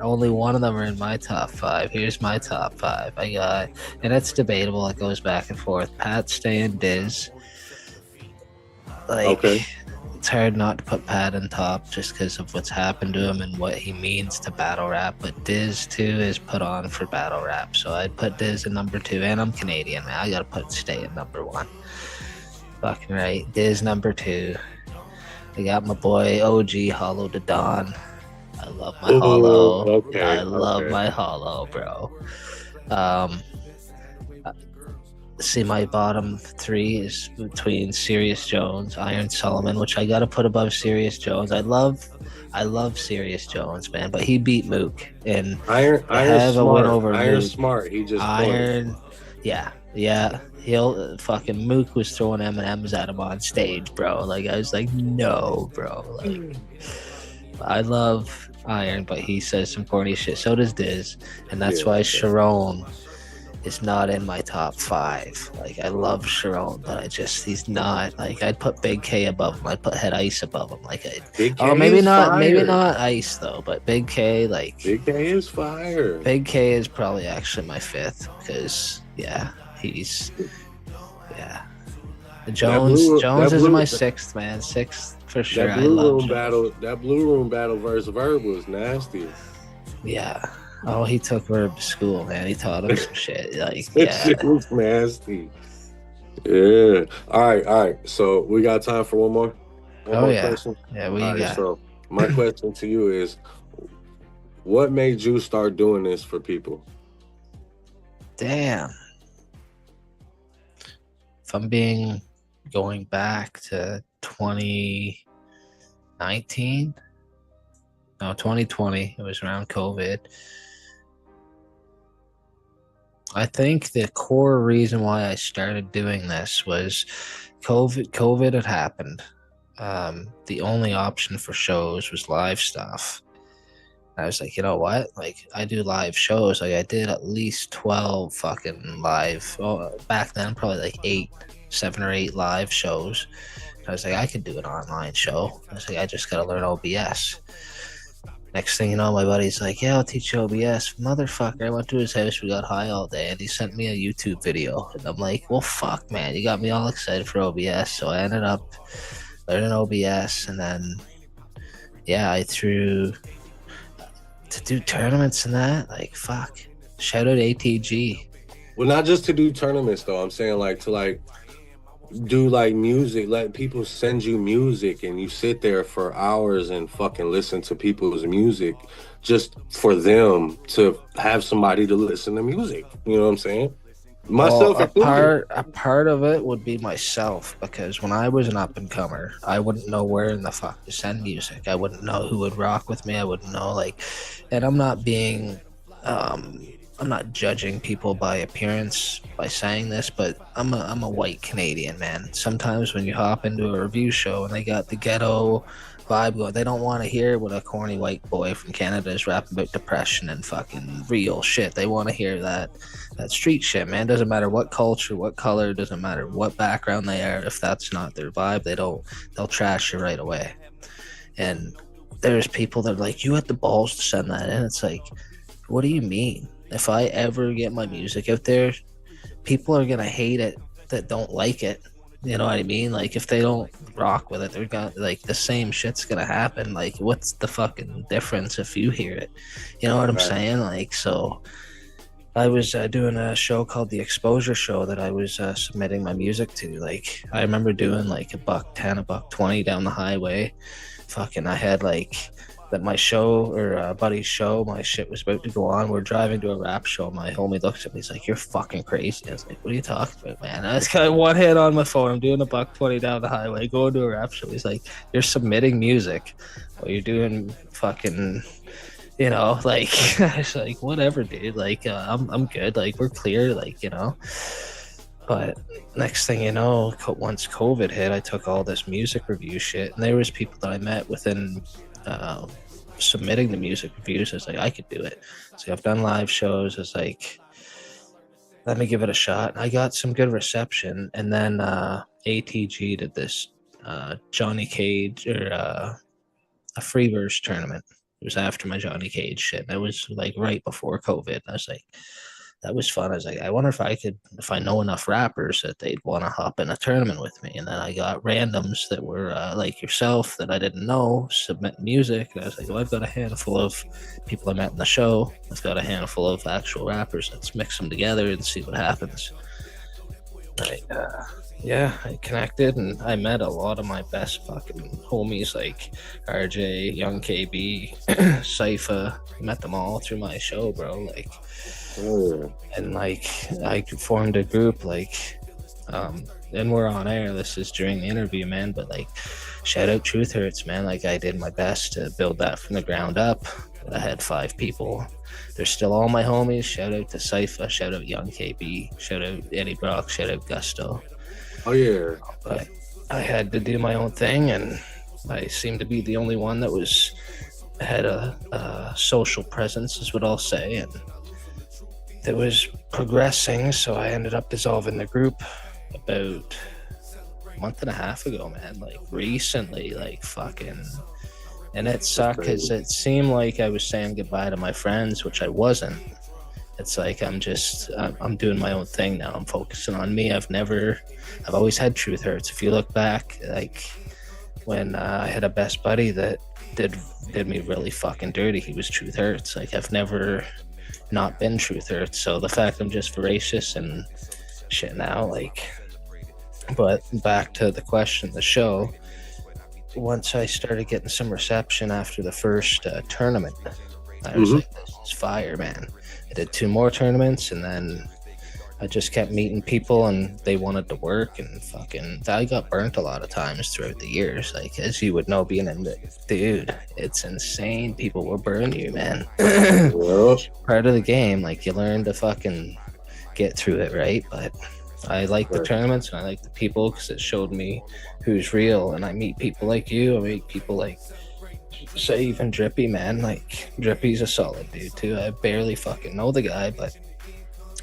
only one of them are in my top five. Here's my top five. I got, and it's debatable. It goes back and forth. Pat, Stay, and Diz. Like, Okay. it's hard not to put Pat in top just because of what's happened to him and what he means to battle rap. But Diz too is put on for battle rap, so I'd put Diz in number two. And I'm Canadian, man. I gotta put Stay in number one. Fucking right. Diz number two. I got my boy OG Hollow to Dawn. I love my Ooh, Hollow. okay, I love okay. my Hollow, bro. See, my bottom three is between Sirius Jones, Iron Solomon, which I gotta put above Sirius Jones. I love Sirius Jones, man, but he beat Mook and Iron have a win smart. over Iron Mook. smart. He just cornered. Iron, yeah. He'll fucking Mook was throwing M&Ms at him on stage, bro. Like I was like, no, bro. Like I love Iron, but he says some corny shit. So does Diz, and that's why Sharon is not in my top five. Like I love Sharon, but he's not. Like I'd put Big K above him. I'd put Head Ice above him. Like Big K maybe is not, fire. maybe not Ice though, but Big K, like Big K is fire. Big K is probably actually my fifth because he's Jones is my sixth, man. Sixth for sure. That I blue love room Jones. battle. That blue room battle versus Verb was nasty. Yeah. Oh, he took Verb to school, man. He taught him some shit. Like, That yeah. shit was nasty. Yeah. All right. So we got time for one more. One more question. Yeah, we All right, got. so my question to you is, what made you start doing this for people? Damn. If I'm going back to 2019, no, 2020, it was around COVID. I think the core reason why I started doing this was COVID had happened. The only option for shows was live stuff. I was like, you know what? Like, I do live shows. Like, I did at least 12 fucking live. Oh, back then, probably like 7 or 8 live shows. I was like, I could do an online show. I was like, I just got to learn OBS. Next thing you know, my buddy's like, yeah, I'll teach you OBS. Motherfucker, I went to his house. We got high all day, and he sent me a YouTube video. And I'm like, well, fuck, man. You got me all excited for OBS. So I ended up learning OBS, and then, I threw to do tournaments and that. Like, fuck. Shout out ATG. Well, not just to do tournaments though. I'm saying like to do music, let people send you music and you sit there for hours and fucking listen to people's music just for them to have somebody to listen to music. You know what I'm saying? Myself included. A part of it would be myself, because when I was an up and comer, I wouldn't know where in the fuck to send music. I wouldn't know who would rock with me. I wouldn't know, and I'm not being I'm not judging people by appearance by saying this, but I'm a white Canadian, man. Sometimes when you hop into a review show and they got the ghetto vibe going, they don't want to hear what a corny white boy from Canada is rapping about depression and fucking real shit. They want to hear that street shit, man. Doesn't matter what culture, what color, doesn't matter what background they are. If that's not their vibe, they'll trash you right away. And there's people that are like, you had the balls to send that in. It's like, what do you mean? If I ever get my music out there, people are gonna hate it that don't like it. You know what I mean? Like, if they don't rock with it, they're gonna, like, the same shit's gonna happen. Like, what's the fucking difference if you hear it? You know what I'm saying? Like, so I was doing a show called The Exposure Show that I was submitting my music to. Like, I remember doing like $110, $120 down the highway. Fucking, I had that my show, or buddy's show, my shit was about to go on. We're driving to a rap show. My homie looks at me, he's like, you're fucking crazy. I was like, what are you talking about, man? I just got one hit on my phone. I'm doing $120 down the highway, going to a rap show. He's like, you're submitting music while you're doing fucking, I was like, whatever, dude. Like, I'm good. Like, we're clear, But next thing you know, once COVID hit, I took all this music review shit, and there was people that I met within submitting the music reviews, I was like, I could do it. So I've done live shows. I was like, let me give it a shot. I got some good reception, and then ATG did this Johnny Cage or a free verse tournament. It was after my Johnny Cage shit. It was like right before COVID. I was like, that was fun. I was like, I wonder if I know enough rappers that they'd want to hop in a tournament with me. And then I got randoms that were like yourself that I didn't know submit music. And I was like, well, I've got a handful of people I met in the show. I've got a handful of actual rappers. Let's mix them together and see what happens. I connected and I met a lot of my best fucking homies like RJ, Young KB, Cypher. Met them all through my show, bro. Like, and like I formed a group like, and we're on air. This is during the interview, man. But like, shout out Truth Hurts, man. Like I did my best to build that from the ground up. I had 5 people. They're still all my homies. Shout out to Cypher. Shout out Young KB. Shout out Eddie Brock. Shout out Gusto. Oh yeah. But I had to do my own thing, and I seemed to be the only one that had a social presence, is what I'll say, and that was progressing. So I ended up dissolving the group about a month and a half ago, man. Like recently, like fucking. And it sucked because it seemed like I was saying goodbye to my friends, which I wasn't. It's like I'm doing my own thing now. I'm focusing on me. I've always had Truth Hurts. If you look back, like when I had a best buddy that did me really fucking dirty, he was Truth Hurts. Like I've never not been Truth Hurts. So the fact I'm just voracious and shit now, like. But back to the question, the show. Once I started getting some reception after the first tournament, I was like, this is fire, man. I did 2 more tournaments, and then I just kept meeting people, and they wanted to work, and fucking, I got burnt a lot of times throughout the years. Like, as you would know, being in the, dude, it's insane. People will burn you, man. Part of the game, like, you learn to fucking get through it, right? But I like the tournaments, and I like the people because it showed me who's real. And I meet people like you. I meet people like, say, even Drippy, man. Like, Drippy's a solid dude, too. I barely fucking know the guy, but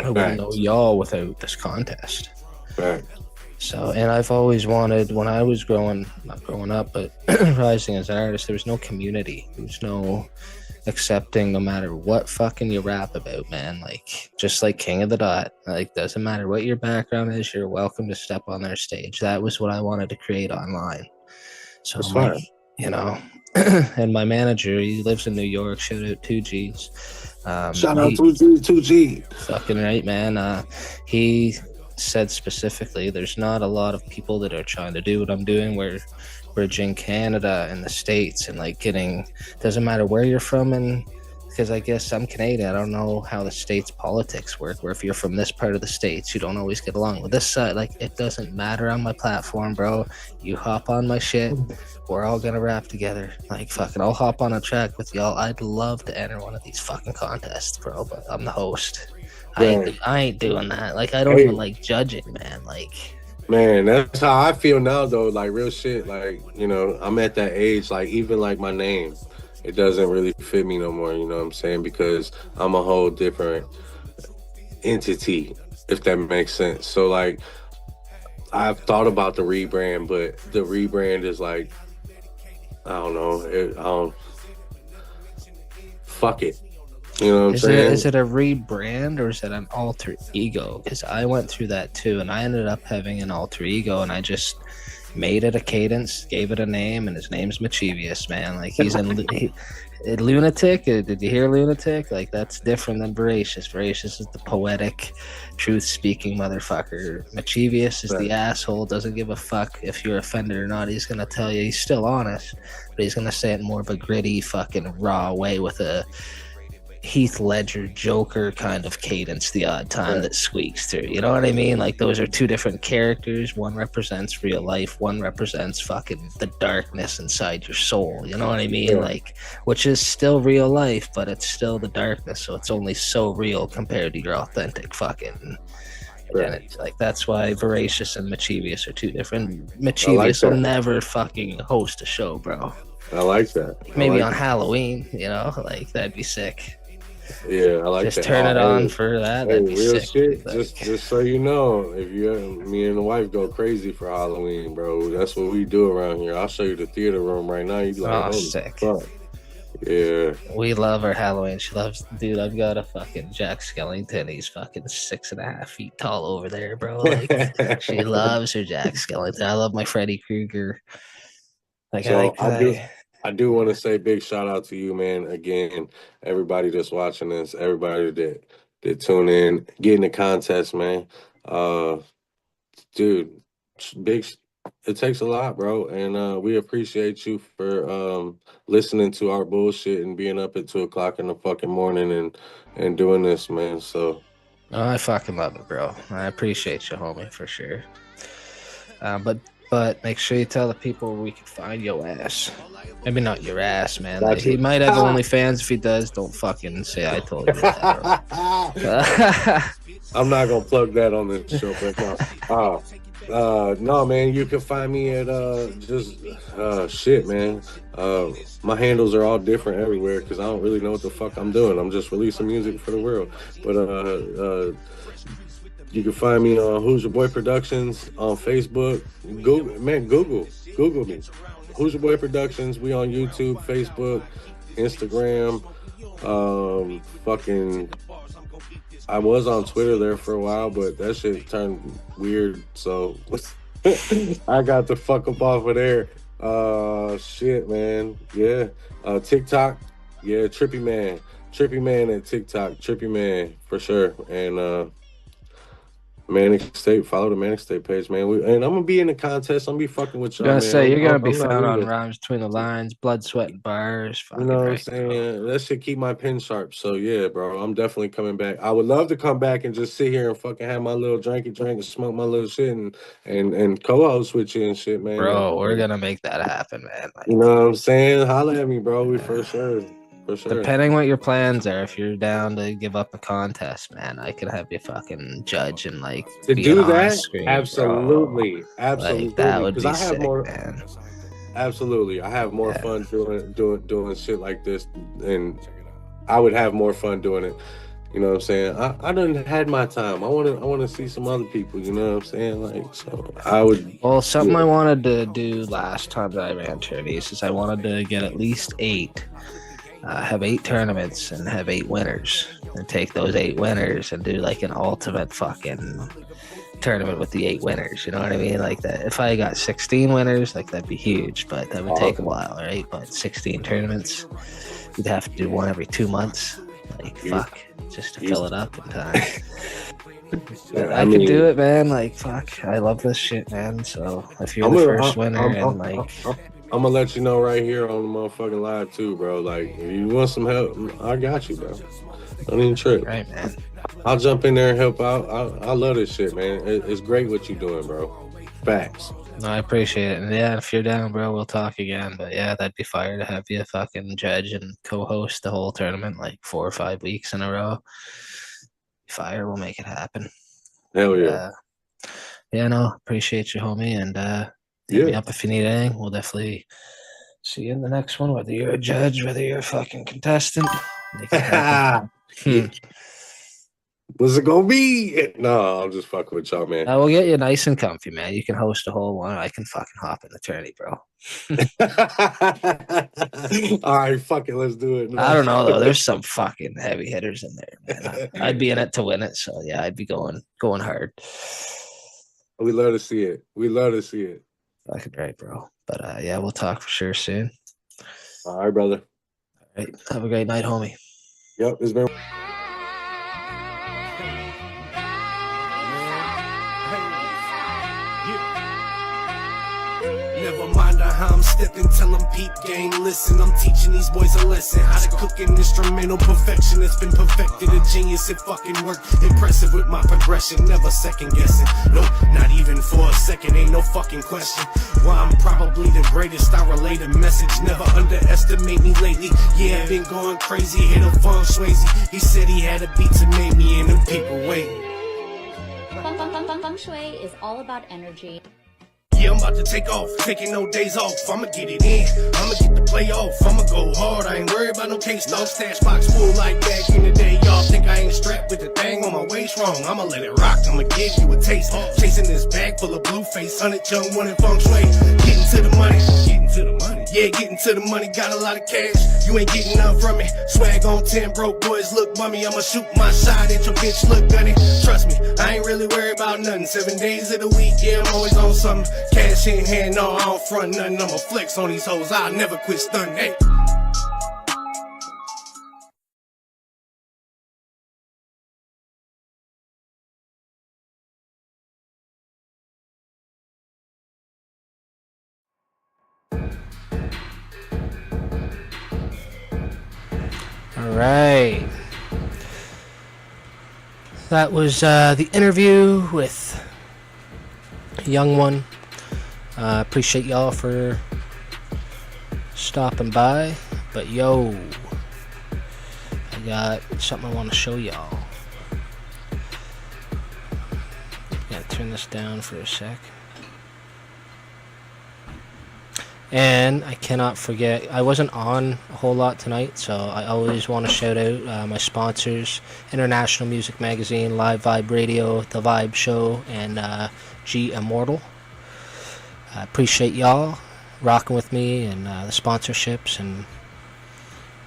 I wouldn't know y'all without this contest. Right. So, and I've always wanted, when I was not growing up, but rising as an artist, there was no community. There was no accepting no matter what fucking you rap about, man. Like, just like King of the Dot. Like, doesn't matter what your background is, you're welcome to step on their stage. That was what I wanted to create online. So that's I'm fine. like, you know, and my manager, he lives in New York. Shout out 2Gs. Shout out 2G. Fucking right, man. He said specifically, there's not a lot of people that are trying to do what I'm doing. We're bridging Canada and the States, and like doesn't matter where you're from, and because I guess I'm Canadian, I don't know how the States politics work, where if you're from this part of the States, you don't always get along with this side. Like, it doesn't matter on my platform, bro. You hop on my shit, we're all gonna rap together. Like, fucking, I'll hop on a track with y'all. I'd love to enter one of these fucking contests, bro, but I'm the host. I ain't doing that. Like, I don't even like judging, man. Like, man, that's how I feel now, though. Like, real shit. Like, you know, I'm at that age. Like, even like my name, it doesn't really fit me no more. You know what I'm saying? Because I'm a whole different entity, if that makes sense. So, like, I've thought about the rebrand, but the rebrand is like, I don't know. Fuck it. You know what I'm saying? Is it a rebrand or is it an alter ego? Because I went through that too, and I ended up having an alter ego, and I just made it a cadence, gave it a name, and his name's Mischievous, man. Like, he's in Lunatic. Did you hear Lunatic? Like, that's different than Voracious. Voracious is the poetic, truth-speaking motherfucker. Mischievous is the asshole, doesn't give a fuck if you're offended or not. He's gonna tell you, he's still honest, but he's gonna say it in more of a gritty, fucking raw way with a Heath Ledger Joker kind of cadence the odd time that squeaks through. You know what I mean? Like, those are two different characters. One represents real life, one represents fucking the darkness inside your soul. You know what I mean? Like, which is still real life, but it's still the darkness, so it's only so real compared to your authentic fucking identity. Like, that's why Voracious and Mischievous are two different. Mischievous will never fucking host a show, bro. I like that. Maybe like on that. Halloween, you know, like that'd be sick. Yeah, I like Just that. turn it Hey, on for that. hey, That'd be real sick. shit. Like, Just so you know, if you me and the wife go crazy for Halloween, bro. That's what we do around here. I'll show you the theater room right now. You be like, oh, holy sick. fuck. Yeah. We love our Halloween. She loves, dude. I've got a fucking Jack Skellington. He's fucking 6.5 feet tall over there, bro. Like, she loves her Jack Skellington. I love my Freddy Krueger. Like, I So like that. I do want to say big shout out to you, man. Again, everybody that's watching this, everybody that tune in, get in the contest, man. Uh, dude, big. It takes a lot, bro, and we appreciate you for listening to our bullshit and being up at 2 o'clock in the fucking morning and doing this, man. So Oh, I fucking love it, bro. I appreciate you, homie, for sure. But make sure you tell the people where we can find your ass. Maybe not your ass, man. Like, got you. he might have OnlyFans. If he does, don't fucking say I told you that, bro. I'm not gonna plug that on this show, but no, man. You can find me at shit, man. My handles are all different everywhere because I don't really know what the fuck I'm doing. I'm just releasing music for the world. But you can find me on Who's Your Boy Productions on Facebook. Google me. Who's Your Boy Productions. We on YouTube, Facebook, Instagram. Fucking. I was on Twitter there for a while, but that shit turned weird. So I got the fuck up off of there. Shit, man. Yeah. TikTok. Yeah, Trippy Man at TikTok. Trippy Man for sure. And Manic State. Follow the Manic State page, man. And I'm gonna be in the contest. I'm gonna be fucking with y'all, I'm gonna man. say you're gonna be I'm not found on leaving. Rhymes Between the Lines, Blood, Sweat, and Bars. You Fucking know what I'm right. saying? That should keep my pen sharp. So yeah, bro, I'm definitely coming back. I would love to come back and just sit here and fucking have my little drink and smoke my little shit and co-host with you and shit, man. Bro, we're gonna make that happen, man. Like, You know what I'm saying? Holla at me, bro. We for sure. For sure. depending what your plans are, if you're down to give up a contest, man, I could have you fucking judge and like To be do on that, screen, absolutely. bro. Absolutely. Like, that would 'Cause be I have sick, more man. absolutely. I have more Yeah. fun doing shit like this, and I would have more fun doing it. You know what I'm saying? I done had my time. I wanna see some other people, you know what I'm saying? Like, so I would Well, something I wanted to do last time that I ran tourneys is I wanted to get at least 8. Have 8 tournaments and have 8 winners, and take those 8 winners and do like an ultimate fucking tournament with the 8 winners. You know what I mean? Like that. If I got 16 winners, like that'd be huge, but that would take a while, right? But 16 tournaments, you'd have to do one every 2 months. Like, fuck, just to fill it up in time. But I could do it, man. Like, fuck, I love this shit, man. So if you're the first winner and like. I'm gonna let you know right here on the motherfucking live too, bro. Like, if you want some help, I got you, bro. Don't even trip. Right, man. I'll jump in there and help out. I love this shit, man. It's great what you're doing, bro. Facts. No, I appreciate it. And yeah, if you're down, bro, we'll talk again. But yeah, that'd be fire to have you fucking judge and co-host the whole tournament like 4 or 5 weeks in a row. Fire, we'll make it happen. Hell yeah. Yeah, no, appreciate you, homie. And hit me up if you need anything. We'll definitely see you in the next one, whether you're a judge, whether you're a fucking contestant. Make it happen. What's it gonna be? No, I'm just fucking with y'all, man. I will get you nice and comfy, man. You can host a whole one. I can fucking hop in the tourney, bro. All right, fuck it. Let's do it. I don't know though. There's some fucking heavy hitters in there, man. I'd be in it to win it. So yeah, I'd be going hard. We love to see it. We love to see it. Fucking right, bro. But yeah, we'll talk for sure soon. All right, brother. All right. Have a great night, homie. Yep, it's been. Never mind how I'm stepping, tell them peep game, listen. I'm teaching these boys a lesson. How to cook an instrumental perfection that's been perfected. A genius at fucking work. Impressive with my progression, never second guessing. Nope, not even for a second, ain't no fucking question. Why I'm probably the greatest, I relate a message. Never underestimate me lately. Yeah, I've been going crazy, hit a fun Swayze. He said he had a beat to make me and them people wait. Feng Shui is all about energy. Yeah, I'm about to take off, taking no days off. I'ma get it in, I'ma get the playoff. I'ma go hard, I ain't worried about no case dog. Stash box full like back in the day. Y'all think I ain't strapped with the thing on my waist wrong. I'ma let it rock, I'ma give you a taste. Chasing this bag full of blue face, 100 young one in feng shui. Getting to the money, getting to the money. Yeah, getting to the money, got a lot of cash. You ain't getting none from me. Swag on 10, broke boys look bummy. I'ma shoot my shot at your bitch, look gunny. Trust me, I ain't really worried about nothing. 7 days of the week, yeah, I'm always on something. Cash in hand, no, I don't front nothing. I'ma flex on these hoes, I'll never quit stunning. Hey. Alright. That was the interview with Young One. Appreciate y'all for stopping by. But yo, I got something I want to show y'all. Gotta turn this down for a sec. And I cannot forget, I wasn't on a whole lot tonight, so I always want to shout out my sponsors: International Music Magazine, Live Vibe Radio, The Vibe Show, and G Immortal. I appreciate y'all rocking with me and the sponsorships, and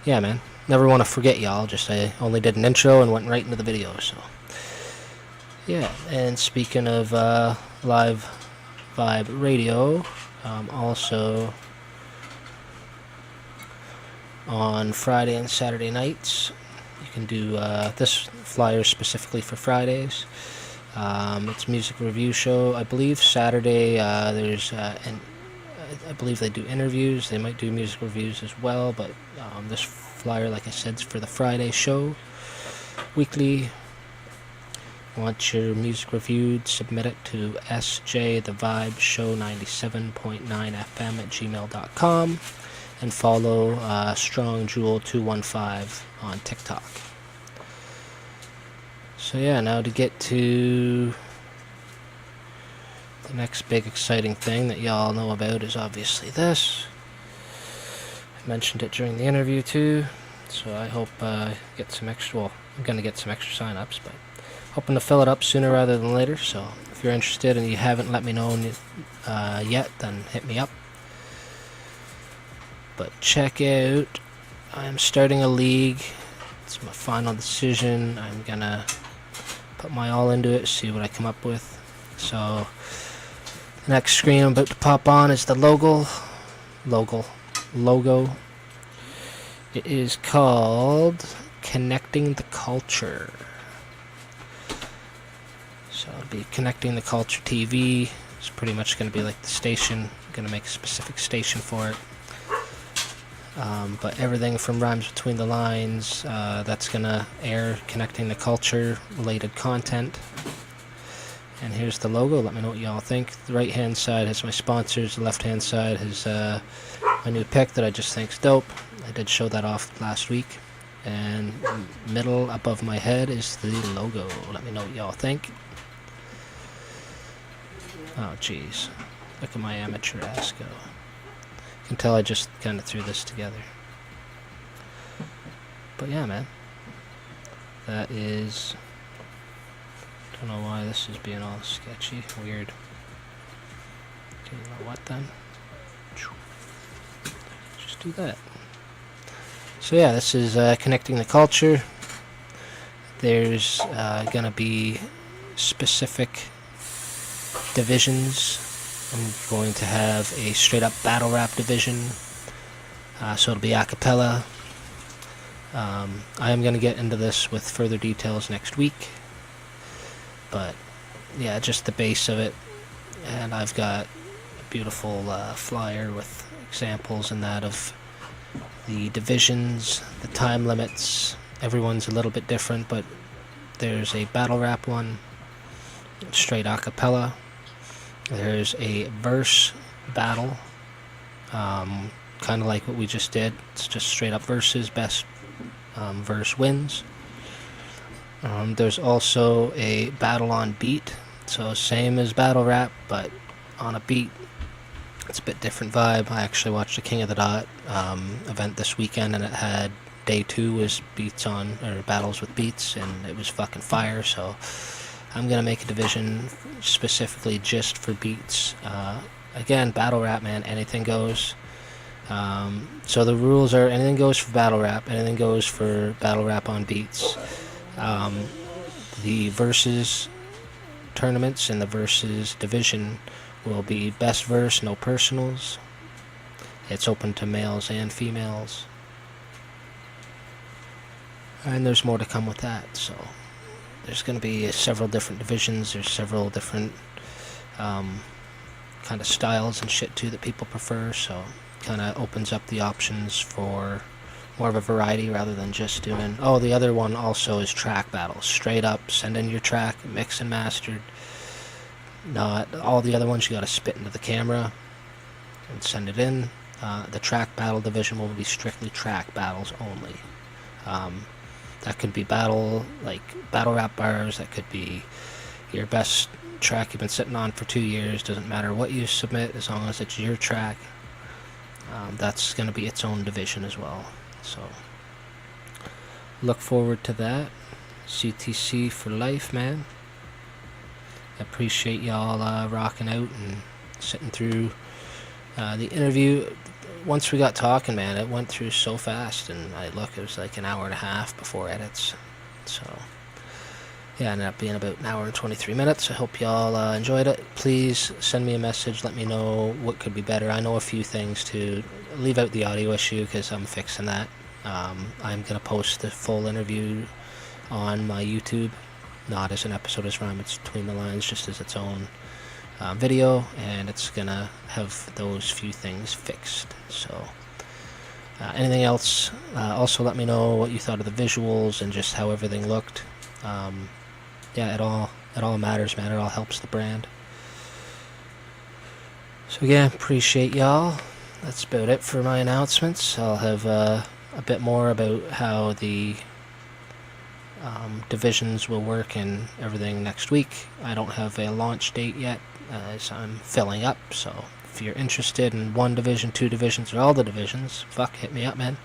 yeah, man, never want to forget y'all. Just I only did an intro and went right into the video, so yeah. And speaking of Live Vibe Radio, also on Friday and Saturday nights, you can do this flyer specifically for Fridays. It's music review show. I believe Saturday there's and I believe they do interviews. They might do music reviews as well, but this flyer, like I said, is for the Friday show. Weekly. Want your music reviewed, submit it to sjthevibeshow97.9fm@gmail.com, and follow StrongJewel215 on TikTok. So yeah, now to get to the next big exciting thing that y'all know about is obviously this. I mentioned it during the interview too, so I hope get some extra, well, I'm gonna get some extra sign-ups, but hoping to fill it up sooner rather than later. So if you're interested and you haven't let me know yet, then hit me up. But check out, I'm starting a league. It's my final decision. I'm gonna put my all into it, see what I come up with. So the next screen I'm about to pop on is the logo. It is called Connecting the Culture. So it'll be Connecting the Culture TV. It's pretty much going to be like the station. I'm going to make a specific station for it. But everything from Rhymes Between the Lines, that's going to air Connecting the Culture related content. And here's the logo. Let me know what y'all think. The right hand side has my sponsors. The left hand side has my new pick that I just think's dope. I did show that off last week. And middle above my head is the logo. Let me know what y'all think. Oh jeez, look at my amateur ass go. You can tell I just kind of threw this together. But yeah, man, that is, don't know why this is being all sketchy, weird. Okay, you know what then? Just do that. So yeah, this is Connecting the Culture. There's gonna be specific divisions. I'm going to have a straight up battle rap division, so it'll be a cappella. I am going to get into this with further details next week, but yeah, just the base of it. And I've got a beautiful flyer with examples in that of the divisions, the time limits. Everyone's a little bit different, but there's a battle rap one, straight a cappella. There's a verse battle, kind of like what we just did. It's just straight up verses, best verse wins. There's also a battle on beat, so same as battle rap, but on a beat. It's a bit different vibe. I actually watched the King of the Dot event this weekend, and it had day 2 was beats on, or battles with beats, and it was fucking fire. So I'm gonna make a division specifically just for beats. Again, battle rap, man, anything goes. So the rules are anything goes for battle rap, anything goes for battle rap on beats. The versus tournaments and the versus division will be best verse, no personals. It's open to males and females. And there's more to come with that. So there's going to be several different divisions. There's several different kind of styles and shit too that people prefer. So kind of opens up the options for more of a variety rather than just doing... Oh, the other one also is track battles. Straight up, send in your track, mix and mastered. Not all the other ones, you got to spit into the camera and send it in. The track battle division will be strictly track battles only. That could be battle rap bars. That could be your best track you've been sitting on for 2 years. Doesn't matter what you submit as long as it's your track. That's going to be its own division as well. So look forward to that. CTC for life, man. I appreciate y'all rocking out and sitting through the interview. Once we got talking, man, it went through so fast, and it was like an hour and a half before edits. So yeah, it ended up being about an hour and 23 minutes. I hope y'all enjoyed it. Please send me a message. Let me know what could be better. I know a few things to leave out the audio issue because I'm fixing that. I'm going to post the full interview on my YouTube, not as an episode as Rhyme It's Between the Lines, just as its own video, and it's going to have those few things fixed. So anything else, also let me know what you thought of the visuals and just how everything looked. Yeah, it all matters, man. It all helps the brand. So yeah, appreciate y'all. That's about it for my announcements. I'll have a bit more about how the divisions will work and everything next week. I don't have a launch date yet, as I'm filling up. So if you're interested in 1 division, 2 divisions, or all the divisions, hit me up, man.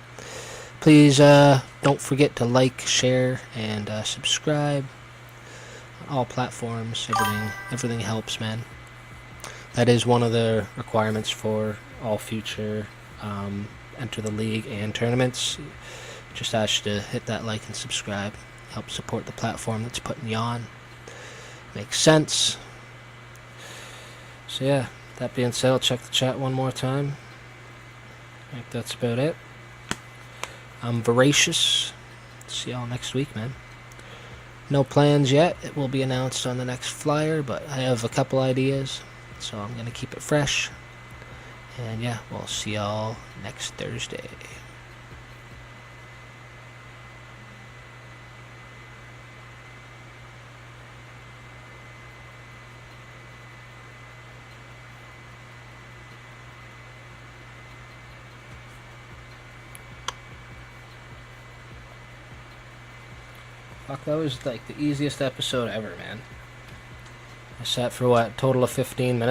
Please don't forget to like, share, and subscribe on all platforms. Everything helps, man. That is one of the requirements for all future Enter the League and tournaments. Just ask you to hit that like and subscribe. Help support the platform that's putting you on. Makes sense. So yeah, that being said, I'll check the chat one more time. I think that's about it. I'm voracious. See y'all next week, man. No plans yet. It will be announced on the next flyer, but I have a couple ideas, so I'm going to keep it fresh. And yeah, we'll see y'all next Thursday. Fuck, that was like the easiest episode ever, man. I sat for what, total of 15 minutes?